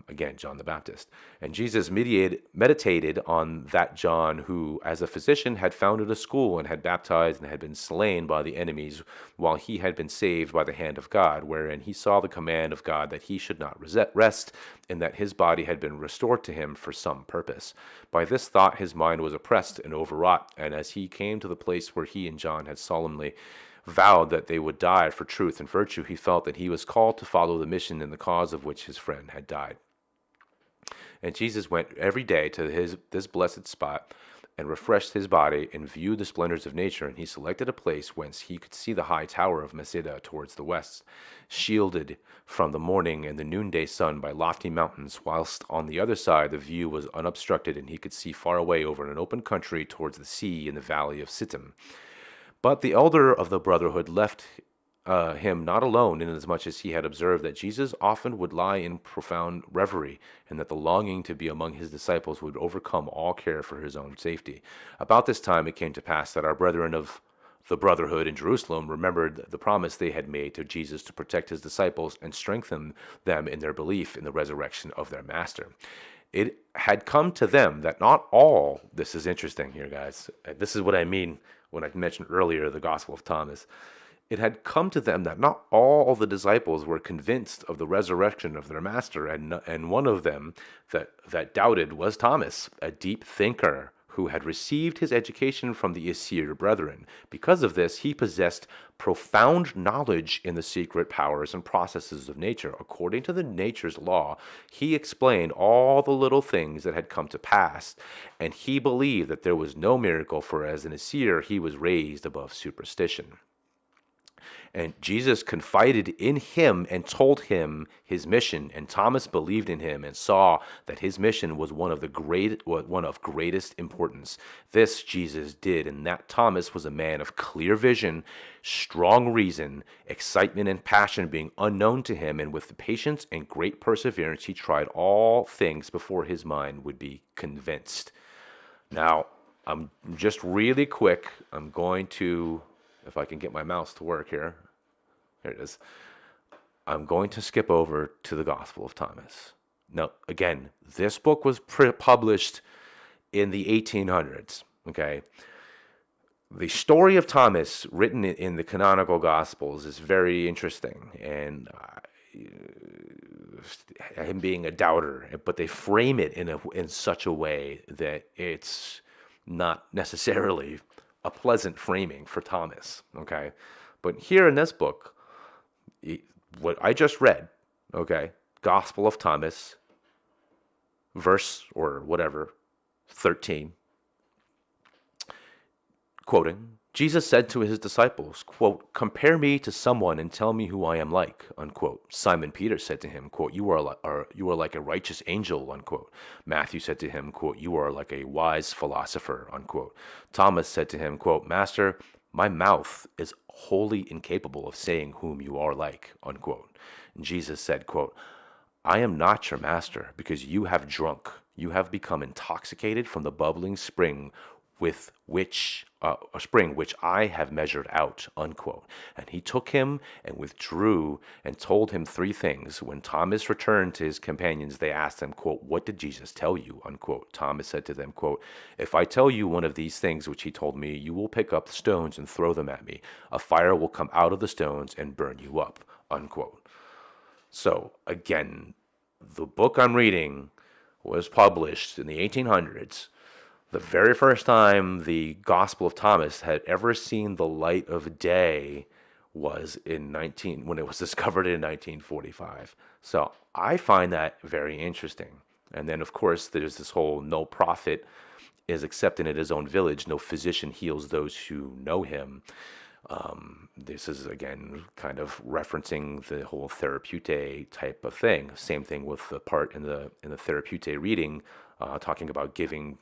Again, John the Baptist. And Jesus meditated on that John who, as a physician, had founded a school and had baptized and had been slain by the enemies, while he had been saved by the hand of God, wherein he saw the command of God that he should not rest, and that his body had been restored to him for some purpose. By this thought his mind was oppressed and overwrought, and as he came to the place where he and John had solemnly vowed that they would die for truth and virtue, he felt that he was called to follow the mission and the cause of which his friend had died. And Jesus went every day to this blessed spot and refreshed his body and viewed the splendors of nature, and he selected a place whence he could see the high tower of Mesida towards the west, shielded from the morning and the noonday sun by lofty mountains, whilst on the other side the view was unobstructed, and he could see far away over an open country towards the sea in the valley of Sittim. But the elder of the brotherhood left him not alone, inasmuch as he had observed that Jesus often would lie in profound reverie, and that the longing to be among his disciples would overcome all care for his own safety. About this time it came to pass that our brethren of the brotherhood in Jerusalem remembered the promise they had made to Jesus to protect his disciples and strengthen them in their belief in the resurrection of their master. It had come to them that not all, this is interesting here, guys. This is what I mean when I mentioned earlier the Gospel of Thomas. It had come to them that not all the disciples were convinced of the resurrection of their master, and one of them that doubted was Thomas, a deep thinker who had received his education from the Aesir brethren. Because of this, he possessed profound knowledge in the secret powers and processes of nature. According to the nature's law, he explained all the little things that had come to pass, and he believed that there was no miracle, for as an Aesir he was raised above superstition. And Jesus confided in him and told him his mission, and Thomas believed in him and saw that his mission was one of greatest importance. This Jesus did, and that Thomas was a man of clear vision, strong reason, excitement and passion being unknown to him, and with patience and great perseverance he tried all things before his mind would be convinced. Now, I'm just really quick, I'm going to, if I can get my mouse to work here. Here it is. I'm going to skip over to the Gospel of Thomas. Now, again, this book was published in the 1800s, okay? The story of Thomas, written in the canonical Gospels, is very interesting, and him being a doubter, but they frame it in such a way that it's not necessarily a pleasant framing for Thomas, okay? But here in this book, what I just read, okay, Gospel of Thomas, verse or whatever, 13, quoting, Jesus said to his disciples, quote, "Compare me to someone and tell me who I am like," unquote. Simon Peter said to him, quote, you are like a righteous angel," unquote. Matthew said to him, quote, "You are like a wise philosopher," unquote. Thomas said to him, quote, "Master, my mouth is wholly incapable of saying whom you are like," unquote. And Jesus said, quote, "I am not your master, because you have drunk. You have become intoxicated from the bubbling spring with which I have measured out," unquote. And he took him and withdrew and told him three things. When Thomas returned to his companions, they asked him, quote, "What did Jesus tell you?" unquote. Thomas said to them, quote, "If I tell you one of these things which he told me, you will pick up the stones and throw them at me. A fire will come out of the stones and burn you up," unquote. So again, the book I'm reading was published in the 1800s. The very first time the Gospel of Thomas had ever seen the light of day was when it was discovered in 1945. So I find that very interesting. And then, of course, there's this whole no prophet is accepted in his own village, no physician heals those who know him. This is, again, kind of referencing the whole therapeute type of thing. Same thing with the part in the therapeute reading talking about giving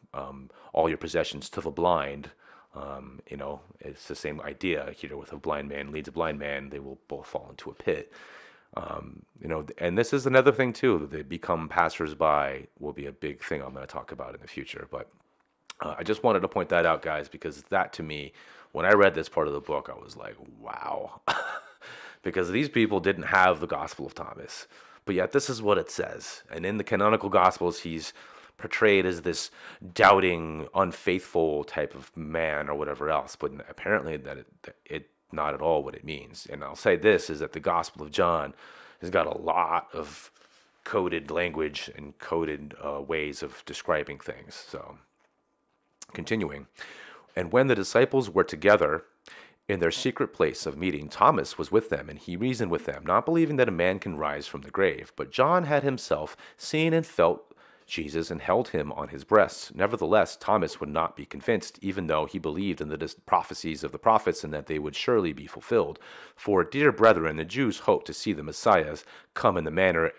all your possessions to the blind. It's the same idea here with a blind man leads a blind man, they will both fall into a pit. And this is another thing too. They become passersby will be a big thing I'm going to talk about in the future. But I just wanted to point that out, guys, because that to me, when I read this part of the book, I was like, wow, because these people didn't have the Gospel of Thomas, but yet this is what it says. And in the canonical Gospels, he's portrayed as this doubting, unfaithful type of man or whatever else. But apparently that it not at all what it means. And I'll say this is that the Gospel of John has got a lot of coded language and coded ways of describing things. So continuing, and when the disciples were together in their secret place of meeting, Thomas was with them, and he reasoned with them, not believing that a man can rise from the grave. But John had himself seen and felt Jesus and held him on his breast. Nevertheless, Thomas would not be convinced, even though he believed in the prophecies of the prophets and that they would surely be fulfilled. For, dear brethren, the Jews hoped to see the Messiah come in the manner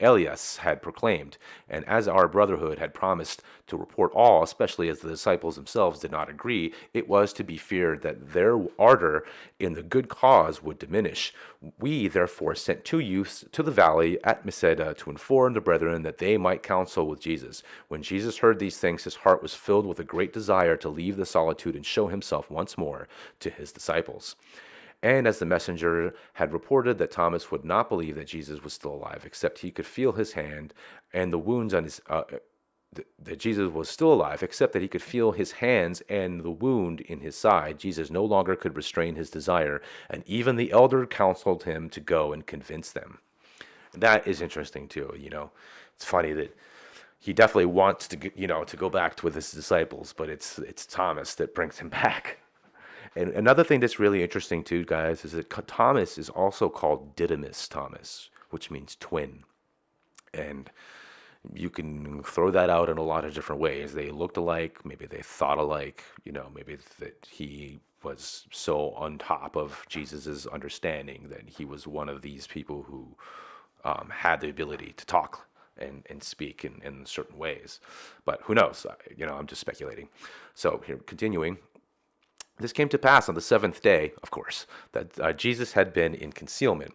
Elias had proclaimed, and as our brotherhood had promised to report all, especially as the disciples themselves did not agree, it was to be feared that their ardor in the good cause would diminish. We therefore sent two youths to the valley at Bethsaida to inform the brethren that they might counsel with Jesus. When Jesus heard these things, his heart was filled with a great desire to leave the solitude and show himself once more to his disciples. And as the messenger had reported that Thomas would not believe that Jesus was still alive, except he could feel his hand and the wounds on his that Jesus was still alive, except that he could feel his hands and the wound in his side, Jesus no longer could restrain his desire, and even the elder counseled him to go and convince them. That is interesting too. It's funny that he definitely wants to to go back with his disciples, but it's Thomas that brings him back. And another thing that's really interesting too, guys, is that Thomas is also called Didymus Thomas, which means twin. And you can throw that out in a lot of different ways. They looked alike, maybe they thought alike, maybe that he was so on top of Jesus's understanding that he was one of these people who had the ability to talk and speak in certain ways. But who knows? I'm just speculating. So here, continuing. This came to pass on the seventh day, of course, that Jesus had been in concealment.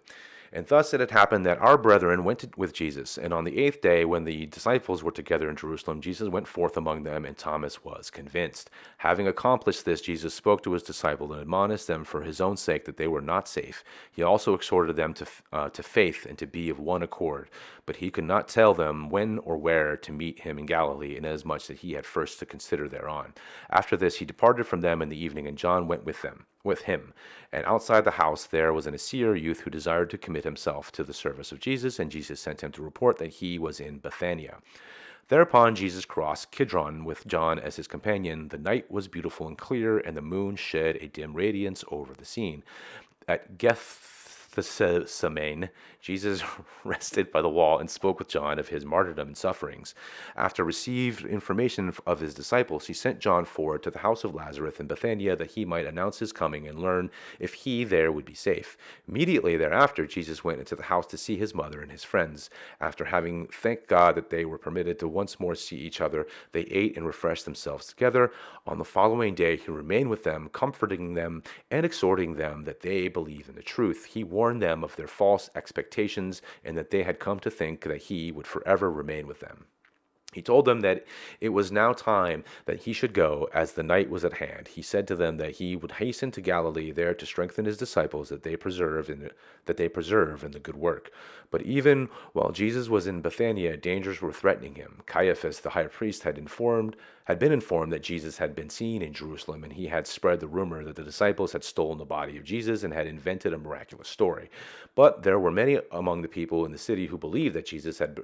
And thus it had happened that our brethren went with Jesus. And on the eighth day, when the disciples were together in Jerusalem, Jesus went forth among them, and Thomas was convinced. Having accomplished this, Jesus spoke to his disciples and admonished them for his own sake that they were not safe. He also exhorted them to faith and to be of one accord. But he could not tell them when or where to meet him in Galilee, inasmuch that he had first to consider thereon. After this, he departed from them in the evening, and John went with him. And outside the house there was an Assyrian youth who desired to commit himself to the service of Jesus, and Jesus sent him to report that he was in Bethania. Thereupon Jesus crossed Kidron with John as his companion. The night was beautiful and clear, and the moon shed a dim radiance over the scene. At Gethsemane, Jesus rested by the wall and spoke with John of his martyrdom and sufferings. After received information of his disciples, he sent John forward to the house of Lazarus in Bethania that he might announce his coming and learn if he there would be safe. Immediately thereafter, Jesus went into the house to see his mother and his friends. After having thanked God that they were permitted to once more see each other, they ate and refreshed themselves together. On the following day, he remained with them, comforting them and exhorting them that they believe in the truth. He warned them of their false expectations and that they had come to think that he would forever remain with them. He told them that it was now time that he should go, as the night was at hand. He said to them that he would hasten to Galilee, there to strengthen his disciples, that they preserve in the good work. But even while Jesus was in Bethania, dangers were threatening him. Caiaphas, the high priest, had been informed that Jesus had been seen in Jerusalem, and he had spread the rumor that the disciples had stolen the body of Jesus and had invented a miraculous story. But there were many among the people in the city who believed that Jesus had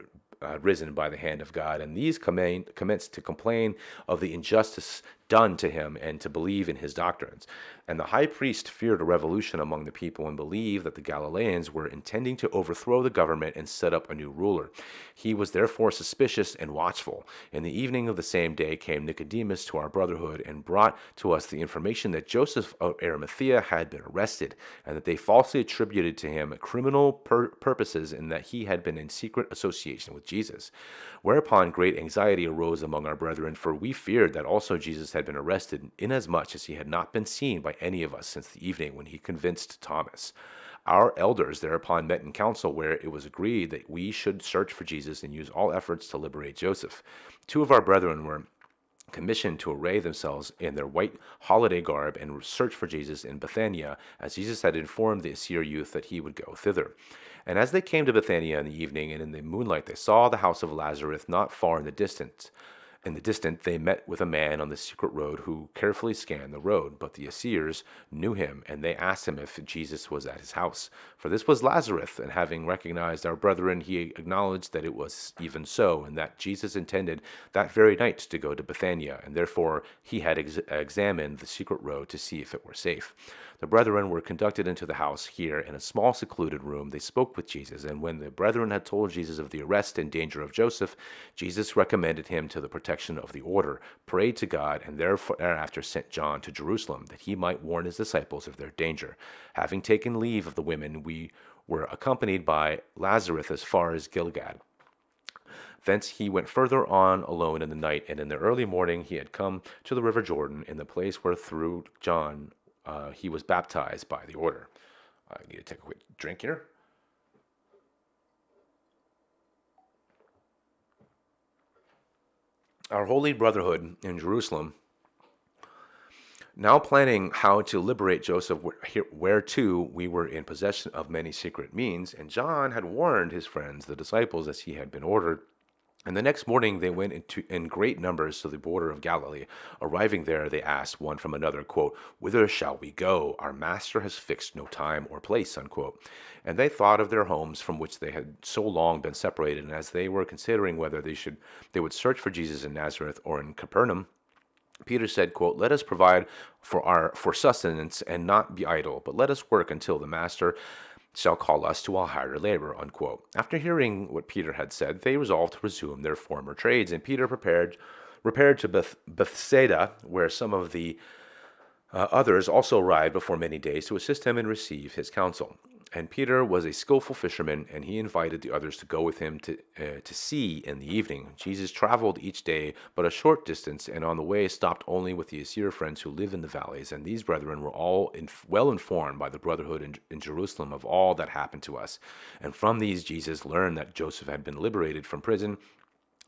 risen by the hand of God, and these commenced to complain of the injustice done to him and to believe in his doctrines. And the high priest feared a revolution among the people and believed that the Galileans were intending to overthrow the government and set up a new ruler. He was therefore suspicious and watchful. In the evening of the same day came Nicodemus to our brotherhood and brought to us the information that Joseph of Arimathea had been arrested, and that they falsely attributed to him criminal purposes, and that he had been in secret association with Jesus. Whereupon great anxiety arose among our brethren, for we feared that also Jesus had been arrested, inasmuch as he had not been seen by any of us since the evening when he convinced Thomas. Our elders thereupon met in council, where it was agreed that we should search for Jesus and use all efforts to liberate Joseph. Two of our brethren were commissioned to array themselves in their white holiday garb and search for Jesus in Bethania, as Jesus had informed the seer youth that he would go thither. And as they came to Bethania in the evening, and in the moonlight, they saw the house of Lazarus not far in the distance. In the distance, they met with a man on the secret road who carefully scanned the road. But the seers knew him, and they asked him if Jesus was at his house. For this was Lazarus, and having recognized our brethren, he acknowledged that it was even so, and that Jesus intended that very night to go to Bethania, and therefore he had examined the secret road to see if it were safe. The brethren were conducted into the house. Here, in a small secluded room, they spoke with Jesus, and when the brethren had told Jesus of the arrest and danger of Joseph, Jesus recommended him to the protection of the order, prayed to God, and thereafter sent John to Jerusalem, that he might warn his disciples of their danger. Having taken leave of the women, we were accompanied by Lazarus as far as Gilgad. Thence he went further on alone in the night, and in the early morning he had come to the river Jordan, in the place where through John he was baptized by the order. I need to take a quick drink here. Our holy brotherhood in Jerusalem, now planning how to liberate Joseph, whereto we were in possession of many secret means, and John had warned his friends, the disciples, as he had been ordered. And the next morning they went in great numbers to the border of Galilee. Arriving there, they asked one from another, quote, "Whither shall we go? Our master has fixed no time or place," unquote. And they thought of their homes from which they had so long been separated, and as they were considering whether they would search for Jesus in Nazareth or in Capernaum, Peter said, quote, "Let us provide for sustenance and not be idle, but let us work until the master shall call us to a higher labor," unquote. After hearing what Peter had said, they resolved to resume their former trades, and Peter repaired to Bethsaida, where some of the others also arrived before many days to assist him and receive his counsel. And Peter was a skillful fisherman, and he invited the others to go with him to sea in the evening. Jesus traveled each day but a short distance, and on the way stopped only with the Assyrian friends who live in the valleys. And these brethren were all well informed by the brotherhood in Jerusalem of all that happened to us. And from these Jesus learned that Joseph had been liberated from prison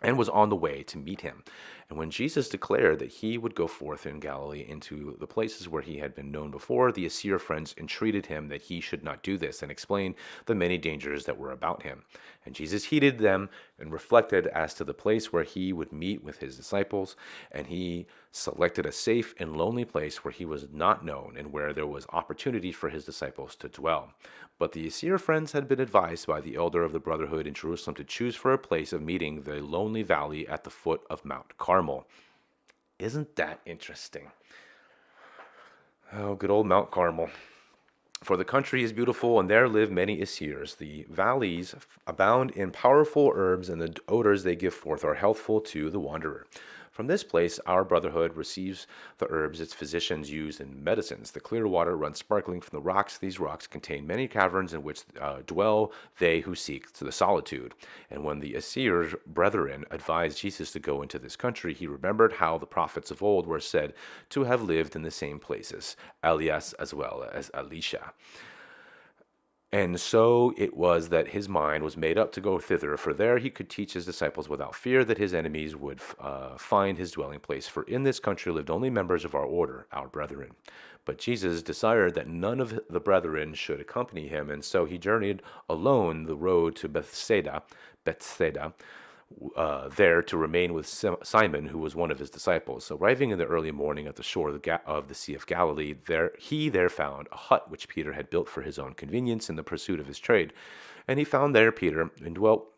and was on the way to meet him. And when Jesus declared that he would go forth in Galilee into the places where he had been known before, the Assyrian friends entreated him that he should not do this, and explained the many dangers that were about him. And Jesus heeded them and reflected as to the place where he would meet with his disciples, and he selected a safe and lonely place where he was not known and where there was opportunity for his disciples to dwell. But the Assyrian friends had been advised by the elder of the brotherhood in Jerusalem to choose for a place of meeting the lonely valley at the foot of Mount Carmel. Isn't that interesting? Oh, good old Mount Carmel. For the country is beautiful, and there live many Assyrians. The valleys abound in powerful herbs, and the odors they give forth are healthful to the wanderer. From this place, our brotherhood receives the herbs its physicians use in medicines. The clear water runs sparkling from the rocks. These rocks contain many caverns in which dwell they who seek to the solitude. And when the Assyrian brethren advised Jesus to go into this country, he remembered how the prophets of old were said to have lived in the same places, Elias as well as Elisha. And so it was that his mind was made up to go thither, for there he could teach his disciples without fear that his enemies would find his dwelling place. For in this country lived only members of our order, our brethren. But Jesus desired that none of the brethren should accompany him, and so he journeyed alone the road to Bethsaida, there to remain with Simon, who was one of his disciples. Arriving in the early morning at the shore of the Sea of Galilee, he found a hut which Peter had built for his own convenience in the pursuit of his trade. And he found there Peter, and dwelt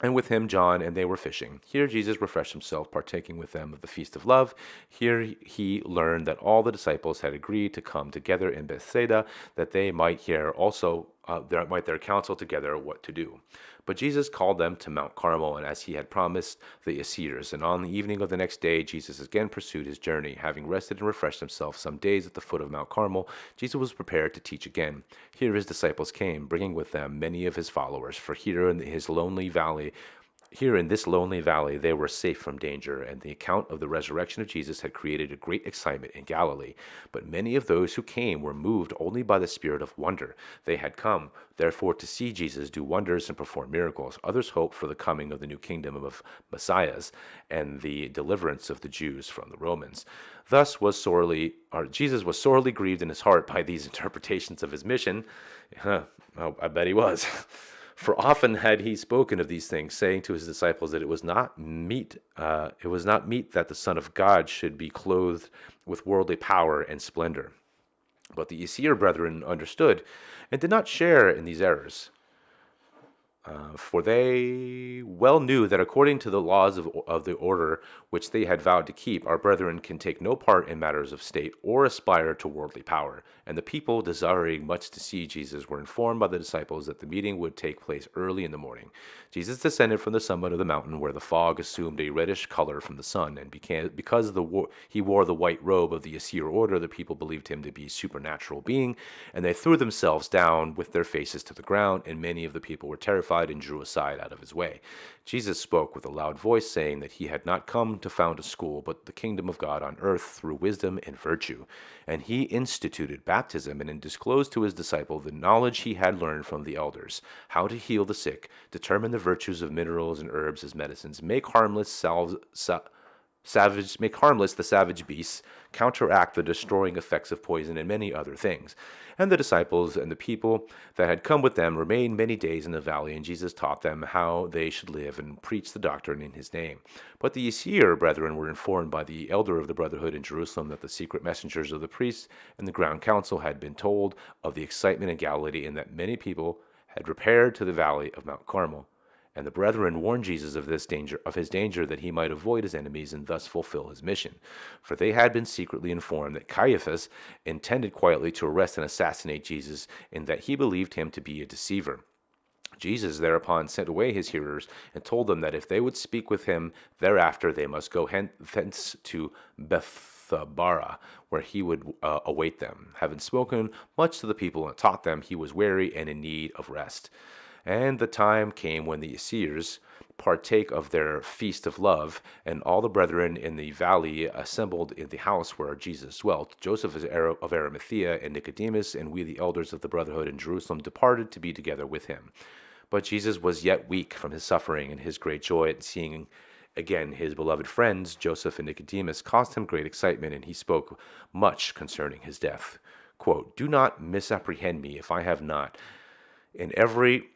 and with him John, and they were fishing. Here Jesus refreshed himself, partaking with them of the feast of love. Here he learned that all the disciples had agreed to come together in Bethsaida, that they might hear also their counsel together what to do. But Jesus called them to Mount Carmel, and as he had promised the seers. And on the evening of the next day, Jesus again pursued his journey. Having rested and refreshed himself some days at the foot of Mount Carmel, Jesus was prepared to teach again. Here his disciples came, bringing with them many of his followers, for here in this lonely valley, they were safe from danger, and the account of the resurrection of Jesus had created a great excitement in Galilee. But many of those who came were moved only by the spirit of wonder. They had come, therefore, to see Jesus do wonders and perform miracles. Others hoped for the coming of the new kingdom of Messiahs and the deliverance of the Jews from the Romans. Jesus was sorely grieved in his heart by these interpretations of his mission. I bet he was. For often had he spoken of these things, saying to his disciples that it was not meet that the Son of God should be clothed with worldly power and splendor. But the seer brethren understood and did not share in these errors. For they well knew that according to the laws of the order which they had vowed to keep, our brethren can take no part in matters of state or aspire to worldly power. And the people, desiring much to see Jesus, were informed by the disciples that the meeting would take place early in the morning. Jesus descended from the summit of the mountain, where the fog assumed a reddish color from the sun, and because he wore the white robe of the seer order, the people believed him to be a supernatural being, and they threw themselves down with their faces to the ground, and many of the people were terrified and drew aside out of his way. Jesus spoke with a loud voice, saying that he had not come to found a school, but the kingdom of God on earth through wisdom and virtue. And he instituted baptism and disclosed to his disciple the knowledge he had learned from the elders, how to heal the sick, determine the virtues of minerals and herbs as medicines, make harmless the savage beasts, counteract the destroying effects of poison, and many other things. And the disciples and the people that had come with them remained many days in the valley, and Jesus taught them how they should live and preach the doctrine in his name. But the seer brethren were informed by the elder of the brotherhood in Jerusalem that the secret messengers of the priests and the ground council had been told of the excitement in Galilee, and that many people had repaired to the valley of Mount Carmel. And the brethren warned Jesus of his danger, that he might avoid his enemies and thus fulfill his mission. For they had been secretly informed that Caiaphas intended quietly to arrest and assassinate Jesus, and that he believed him to be a deceiver. Jesus thereupon sent away his hearers and told them that if they would speak with him thereafter, they must go thence to Bethabara, where he would await them. Having spoken much to the people and taught them, he was weary and in need of rest. And the time came when the seers partake of their feast of love, and all the brethren in the valley assembled in the house where Jesus dwelt. Joseph of Arimathea and Nicodemus, and we the elders of the brotherhood in Jerusalem, departed to be together with him. But Jesus was yet weak from his suffering, and his great joy at seeing again his beloved friends, Joseph and Nicodemus, caused him great excitement, and he spoke much concerning his death. Quote, "Do not misapprehend me if I have not in every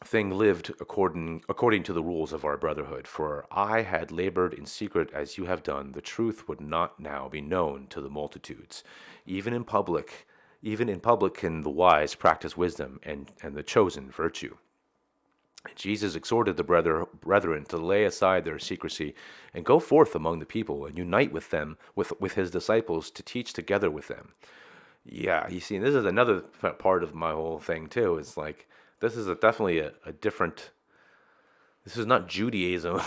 thing lived according to the rules of our brotherhood. For I had labored in secret as you have done, the truth would not now be known to the multitudes. Even in public can the wise practice wisdom, and the chosen virtue." And Jesus exhorted the brethren to lay aside their secrecy and go forth among the people and unite with them, with his disciples, to teach together with them. Yeah, you see, this is another part of my whole thing too. It's like, this is definitely a different, this is not Judaism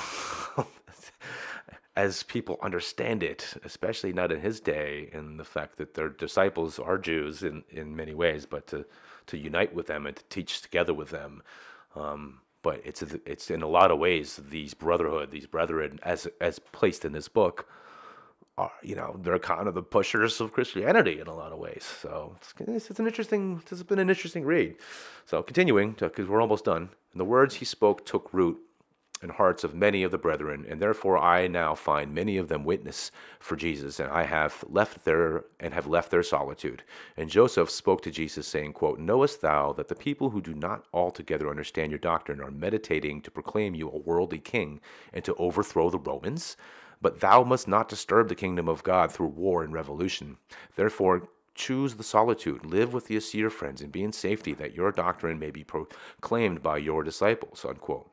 as people understand it, especially not in his day, and the fact that their disciples are Jews in many ways, but to unite with them and to teach together with them. But it's in a lot of ways, these brethren, as placed in this book, are, they're kind of the pushers of Christianity in a lot of ways. So this has been an interesting read. So continuing, because we're almost done. And the words he spoke took root in hearts of many of the brethren, and therefore I now find many of them witness for Jesus, and have left their solitude. And Joseph spoke to Jesus, saying, quote, "Knowest thou that the people who do not altogether understand your doctrine are meditating to proclaim you a worldly king and to overthrow the Romans? But thou must not disturb the kingdom of God through war and revolution. Therefore choose the solitude, live with the seer friends, and be in safety, that your doctrine may be proclaimed by your disciples." Unquote.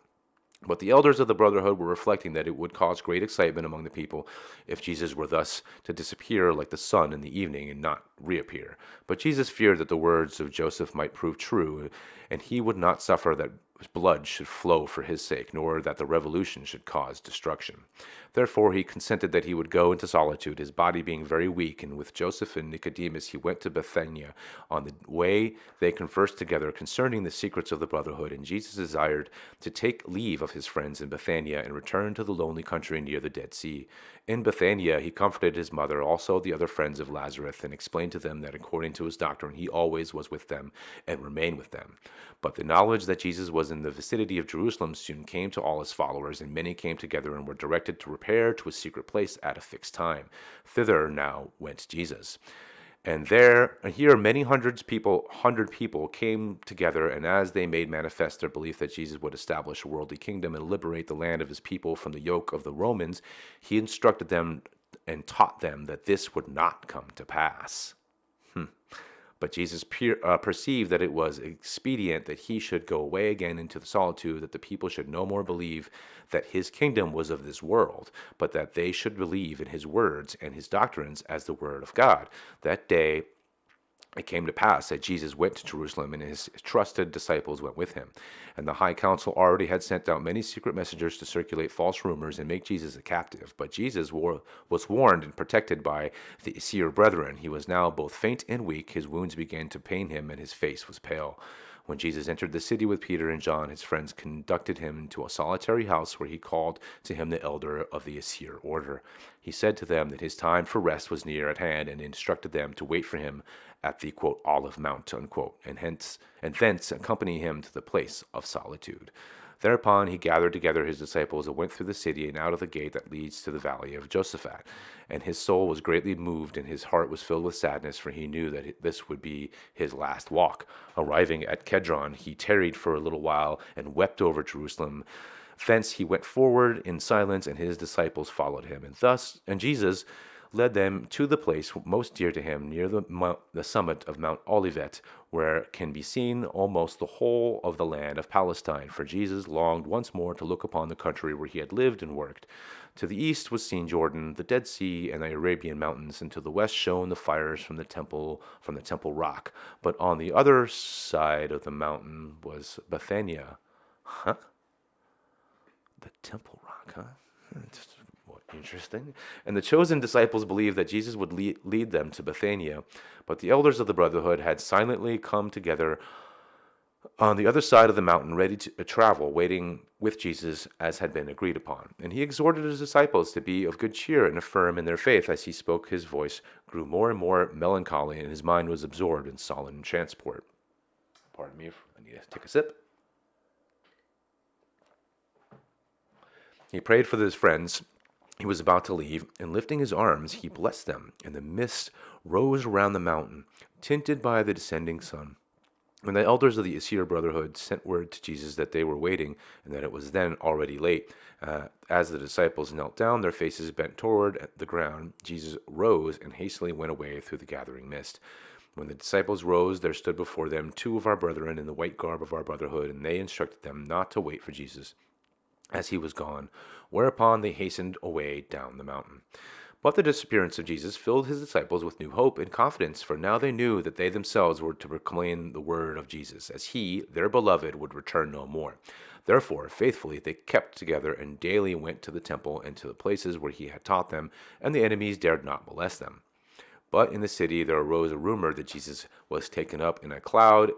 But the elders of the brotherhood were reflecting that it would cause great excitement among the people if Jesus were thus to disappear like the sun in the evening and not reappear. But Jesus feared that the words of Joseph might prove true, and he would not suffer that blood should flow for his sake, nor that the revolution should cause destruction. Therefore he consented that he would go into solitude, his body being very weak, and with Joseph and Nicodemus he went to Bethania. On the way they conversed together concerning the secrets of the brotherhood, and Jesus desired to take leave of his friends in Bethania and return to the lonely country near the Dead Sea. In Bethania he comforted his mother, also the other friends of Lazarus, and explained to them that according to his doctrine he always was with them and remained with them. But the knowledge that Jesus was in the vicinity of Jerusalem soon came to all his followers, and many came together and were directed to repair to a secret place at a fixed time. Thither now went Jesus. And here many hundred people came together, and as they made manifest their belief that Jesus would establish a worldly kingdom and liberate the land of his people from the yoke of the Romans, he instructed them and taught them that this would not come to pass. But Jesus perceived that it was expedient that he should go away again into the solitude, that the people should no more believe that his kingdom was of this world, but that they should believe in his words and his doctrines as the word of God. That day it came to pass that Jesus went to Jerusalem, and his trusted disciples went with him. And the high council already had sent out many secret messengers to circulate false rumors and make Jesus a captive. But Jesus was warned and protected by the seer brethren. He was now both faint and weak. His wounds began to pain him, and his face was pale. When Jesus entered the city with Peter and John, his friends conducted him into a solitary house where he called to him the elder of the Assier order. He said to them that his time for rest was near at hand, and instructed them to wait for him at the, quote, Olive Mount, unquote, and thence accompany him to the place of solitude. Thereupon he gathered together his disciples and went through the city and out of the gate that leads to the valley of Josaphat. And his soul was greatly moved, and his heart was filled with sadness, for he knew that this would be his last walk. Arriving at Kedron, he tarried for a little while and wept over Jerusalem. Thence he went forward in silence, and his disciples followed him. And Jesus led them to the place most dear to him, near the summit of Mount Olivet, where can be seen almost the whole of the land of Palestine. For Jesus longed once more to look upon the country where he had lived and worked. To the east was seen Jordan, the Dead Sea, and the Arabian mountains, and to the west shone the fires from the temple rock. But on the other side of the mountain was Bethania. Huh? The temple rock, huh? Interesting. And the chosen disciples believed that Jesus would lead them to Bethania, but the elders of the brotherhood had silently come together on the other side of the mountain, ready to travel, waiting with Jesus as had been agreed upon. And he exhorted his disciples to be of good cheer and firm in their faith. As he spoke, his voice grew more and more melancholy, and his mind was absorbed in solemn transport. Pardon me, I need to take a sip. He prayed for his friends. He was about to leave, and lifting his arms, he blessed them, and the mist rose around the mountain, tinted by the descending sun. When the elders of the Assier brotherhood sent word to Jesus that they were waiting, and that it was then already late, as the disciples knelt down, their faces bent toward the ground, Jesus rose and hastily went away through the gathering mist. When the disciples rose, there stood before them two of our brethren in the white garb of our brotherhood, and they instructed them not to wait for Jesus as he was gone, whereupon they hastened away down the mountain. But the disappearance of Jesus filled his disciples with new hope and confidence, for now they knew that they themselves were to proclaim the word of Jesus, as he, their beloved, would return no more. Therefore, faithfully they kept together and daily went to the temple and to the places where he had taught them, and the enemies dared not molest them. But in the city there arose a rumor that Jesus was taken up in a cloud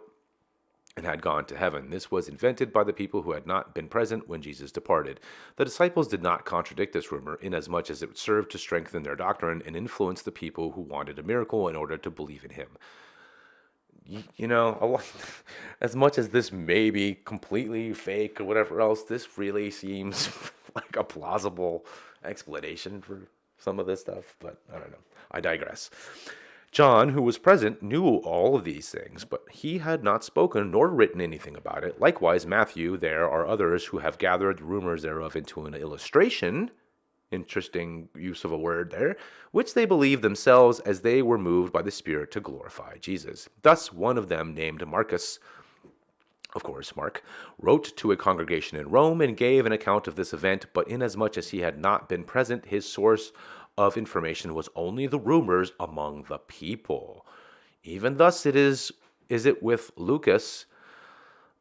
and had gone to heaven. This was invented by the people who had not been present when Jesus departed. The disciples did not contradict this rumor, inasmuch as it served to strengthen their doctrine and influence the people who wanted a miracle in order to believe in him. As much as this may be completely fake or whatever else, this really seems like a plausible explanation for some of this stuff, but I don't know. I digress. John, who was present, knew all of these things, but he had not spoken nor written anything about it. Likewise, Matthew, there are others who have gathered rumors thereof into an illustration, interesting use of a word there, which they believed themselves as they were moved by the Spirit to glorify Jesus. Thus, one of them, named Marcus of course, Mark, wrote to a congregation in Rome and gave an account of this event, but inasmuch as he had not been present, his source of information was only the rumors among the people. Even thus is it with Lucas,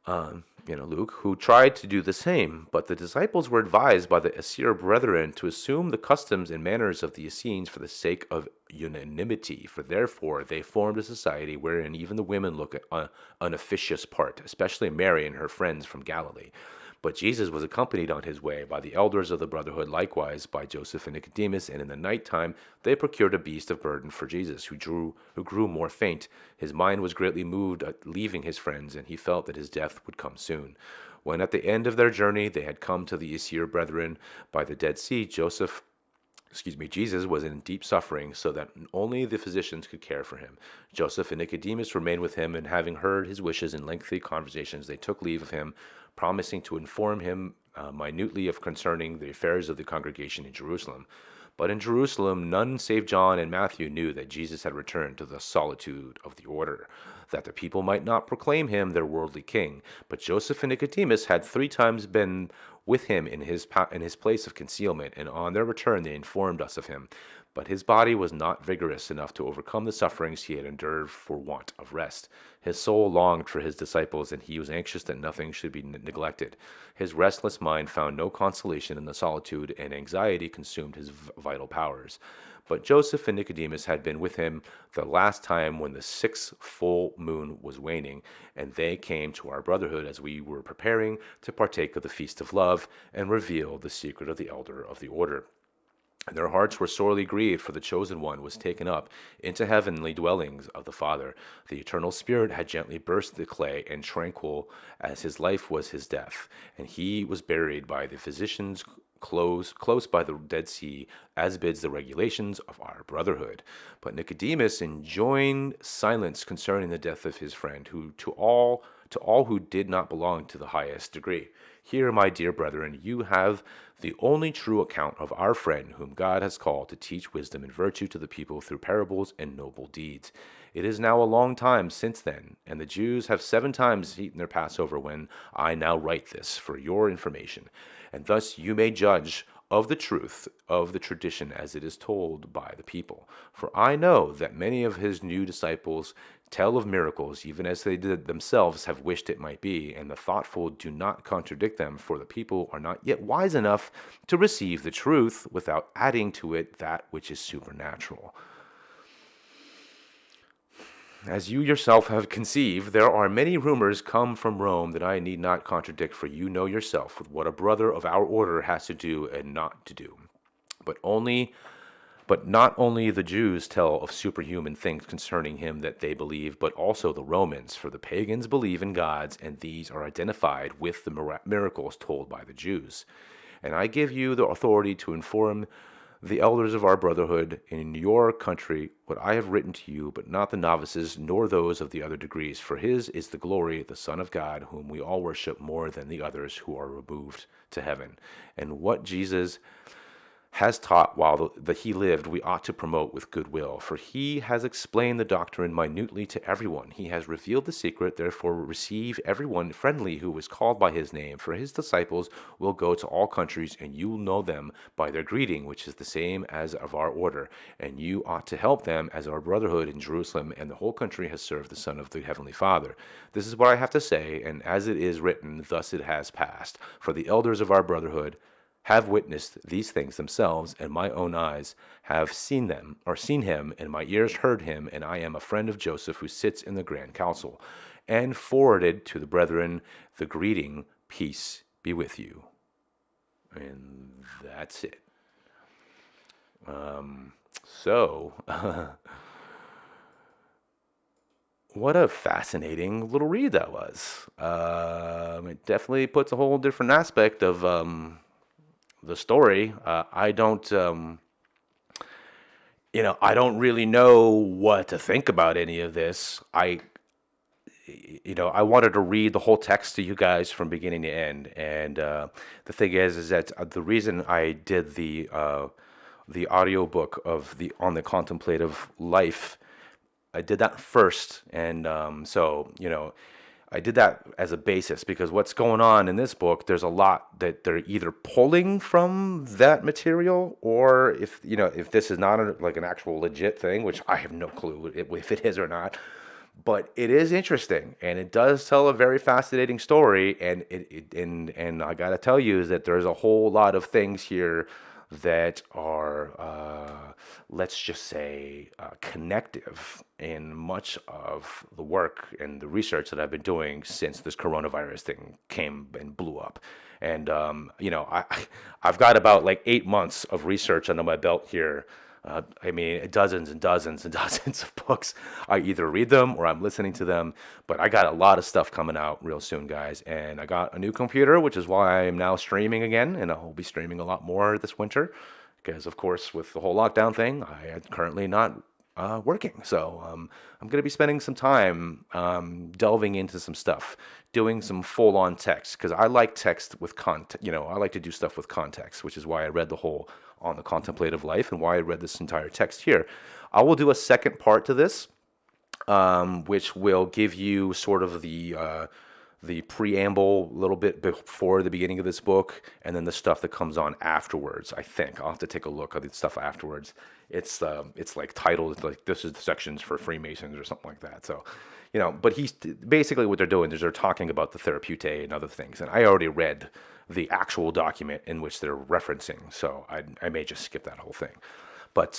Luke, who tried to do the same, but the disciples were advised by the Asir brethren to assume the customs and manners of the Essenes for the sake of unanimity, for therefore they formed a society wherein even the women look an officious part, especially Mary and her friends from Galilee. But Jesus was accompanied on his way by the elders of the brotherhood, likewise by Joseph and Nicodemus, and in the night time they procured a beast of burden for Jesus, who grew more faint. His mind was greatly moved at leaving his friends, and he felt that his death would come soon. When at the end of their journey they had come to the Asir brethren by the Dead Sea, Jesus was in deep suffering, so that only the physicians could care for him. Joseph and Nicodemus remained with him, and having heard his wishes in lengthy conversations, they took leave of him, promising to inform him minutely of concerning the affairs of the congregation in Jerusalem. But in Jerusalem, none save John and Matthew knew that Jesus had returned to the solitude of the order, that the people might not proclaim him their worldly king. But Joseph and Nicodemus had 3 times been with him in his place of concealment, and on their return they informed us of him. But his body was not vigorous enough to overcome the sufferings he had endured for want of rest. His soul longed for his disciples, and he was anxious that nothing should be neglected. His restless mind found no consolation in the solitude, and anxiety consumed his vital powers. But Joseph and Nicodemus had been with him the last time when the 6th full moon was waning, and they came to our brotherhood as we were preparing to partake of the feast of love and reveal the secret of the elder of the order. And their hearts were sorely grieved, for the chosen one was taken up into heavenly dwellings of the Father. The eternal Spirit had gently burst the clay, and tranquil as his life was his death. And he was buried by the physicians close by the Dead Sea, as bids the regulations of our brotherhood. But Nicodemus enjoined silence concerning the death of his friend, who to all who did not belong to the highest degree. Here, my dear brethren, you have the only true account of our friend whom God has called to teach wisdom and virtue to the people through parables and noble deeds. It is now a long time since then, and the Jews have 7 times eaten their Passover when I now write this for your information. And thus you may judge of the truth of the tradition as it is told by the people. For I know that many of his new disciples tell of miracles, even as they did themselves have wished it might be, and the thoughtful do not contradict them, for the people are not yet wise enough to receive the truth without adding to it that which is supernatural. As you yourself have conceived, there are many rumors come from Rome that I need not contradict, for you know yourself what a brother of our order has to do and not to do. But not only the Jews tell of superhuman things concerning him that they believe, but also the Romans, for the pagans believe in gods, and these are identified with the miracles told by the Jews. And I give you the authority to inform the elders of our brotherhood in your country what I have written to you, but not the novices, nor those of the other degrees. For his is the glory, the Son of God, whom we all worship more than the others who are removed to heaven. And what Jesus has taught while he lived, we ought to promote with goodwill. For he has explained the doctrine minutely to everyone. He has revealed the secret, therefore receive everyone friendly who is called by his name. For his disciples will go to all countries, and you will know them by their greeting, which is the same as of our order. And you ought to help them as our brotherhood in Jerusalem, and the whole country has served the Son of the Heavenly Father. This is what I have to say, and as it is written, thus it has passed. For the elders of our brotherhood have witnessed these things themselves, and my own eyes have seen him, and my ears heard him, and I am a friend of Joseph, who sits in the grand council, and forwarded to the brethren the greeting, peace be with you. And that's it. What a fascinating little read that was. It definitely puts a whole different aspect of the story. I don't really know what to think about any of this. I wanted to read the whole text to you guys from beginning to end, and the thing is that the reason I did the audio book on the contemplative life, I did that first, and I did that as a basis because what's going on in this book, there's a lot that they're either pulling from that material, or if this is not like an actual legit thing, which I have no clue if it is or not. But it is interesting, and it does tell a very fascinating story. And I gotta tell you is that there's a whole lot of things here that are, let's just say, connective in much of the work and the research that I've been doing since this coronavirus thing came and blew up. And I've got about like 8 months of research under my belt here. I mean, dozens and dozens and dozens of books. I either read them or I'm listening to them, but I got a lot of stuff coming out real soon, guys. And I got a new computer, which is why I'm now streaming again, and I'll be streaming a lot more this winter because, of course, with the whole lockdown thing, I am currently not working. So I'm going to be spending some time delving into some stuff, doing some full-on text because I like text with context. I like to do stuff with context, which is why I read the whole On the Contemplative Life and why I read this entire text here. I will do a second part to this, which will give you sort of the preamble a little bit before the beginning of this book, and then the stuff that comes on afterwards. I think I'll have to take a look at the stuff afterwards. It's like titled like this is the sections for Freemasons or something like that. So, but he's basically what they're doing is they're talking about the Therapeutae and other things. And I already read the actual document in which they're referencing, so I may just skip that whole thing. But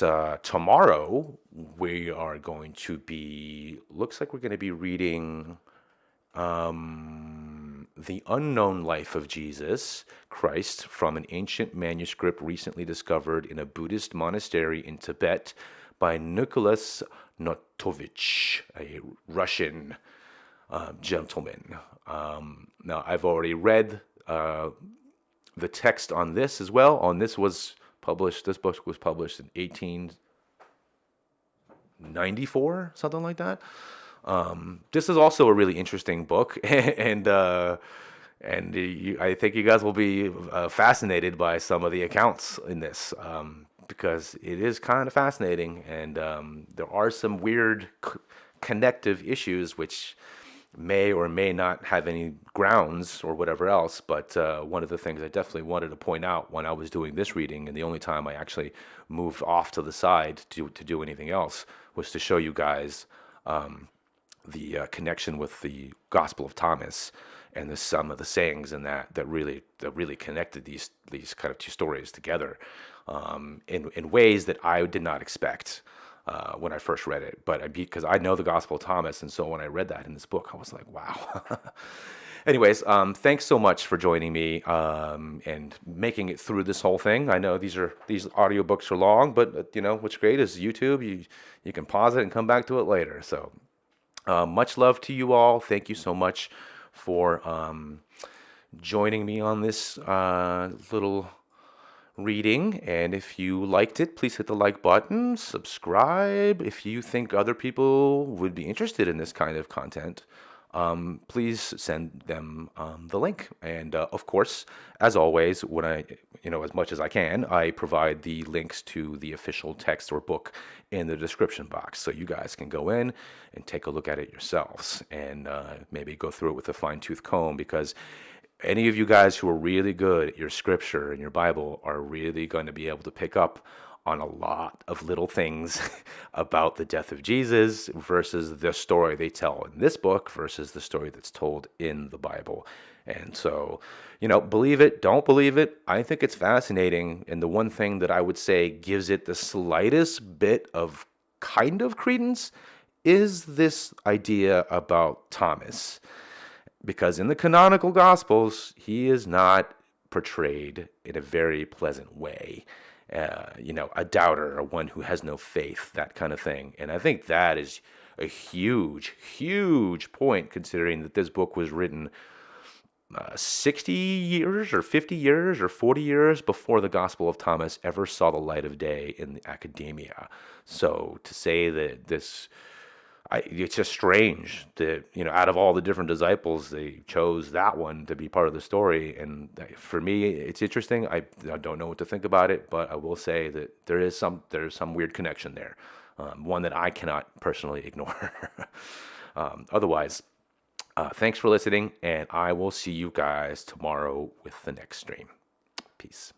tomorrow we are going to be, looks like we're going to be reading The Unknown Life of Jesus Christ from an ancient manuscript recently discovered in a Buddhist monastery in Tibet by Nicholas Notovich, a Russian gentleman. Now, I've already read the text on this as well. This book was published in 1894, something like that. This is also a really interesting book, and I think you guys will be fascinated by some of the accounts in this, because it is kind of fascinating, and there are some weird connective issues which may or may not have any grounds or whatever else. But one of the things I definitely wanted to point out when I was doing this reading, and the only time I actually moved off to the side to do anything else, was to show you guys the connection with the Gospel of Thomas and some of the sayings in that really connected these kind of two stories together in ways that I did not expect when I first read it. But because I know the Gospel of Thomas, and so when I read that in this book, I was like, wow. Anyways, thanks so much for joining me and making it through this whole thing. I know these audiobooks are long, but what's great is YouTube. You can pause it and come back to it later. So much love to you all. Thank you so much for joining me on this little reading. And if you liked it, please hit the like button, subscribe. If you think other people would be interested in this kind of content, please send them the link. And of course, as always, when as much as I can, I provide the links to the official text or book in the description box, so you guys can go in and take a look at it yourselves and maybe go through it with a fine-tooth comb, because any of you guys who are really good at your scripture and your Bible are really going to be able to pick up on a lot of little things about the death of Jesus versus the story they tell in this book versus the story that's told in the Bible. And so, believe it, don't believe it, I think it's fascinating. And the one thing that I would say gives it the slightest bit of kind of credence is this idea about Thomas. Because in the canonical Gospels, he is not portrayed in a very pleasant way. A doubter, or one who has no faith, that kind of thing. And I think that is a huge, huge point, considering that this book was written 60 years or 50 years or 40 years before the Gospel of Thomas ever saw the light of day in the academia. So to say that it's just strange that, out of all the different disciples, they chose that one to be part of the story. And for me, it's interesting. I don't know what to think about it, but I will say that there's some weird connection there, one that I cannot personally ignore. Otherwise, Thanks for listening, and I will see you guys tomorrow with the next stream. Peace.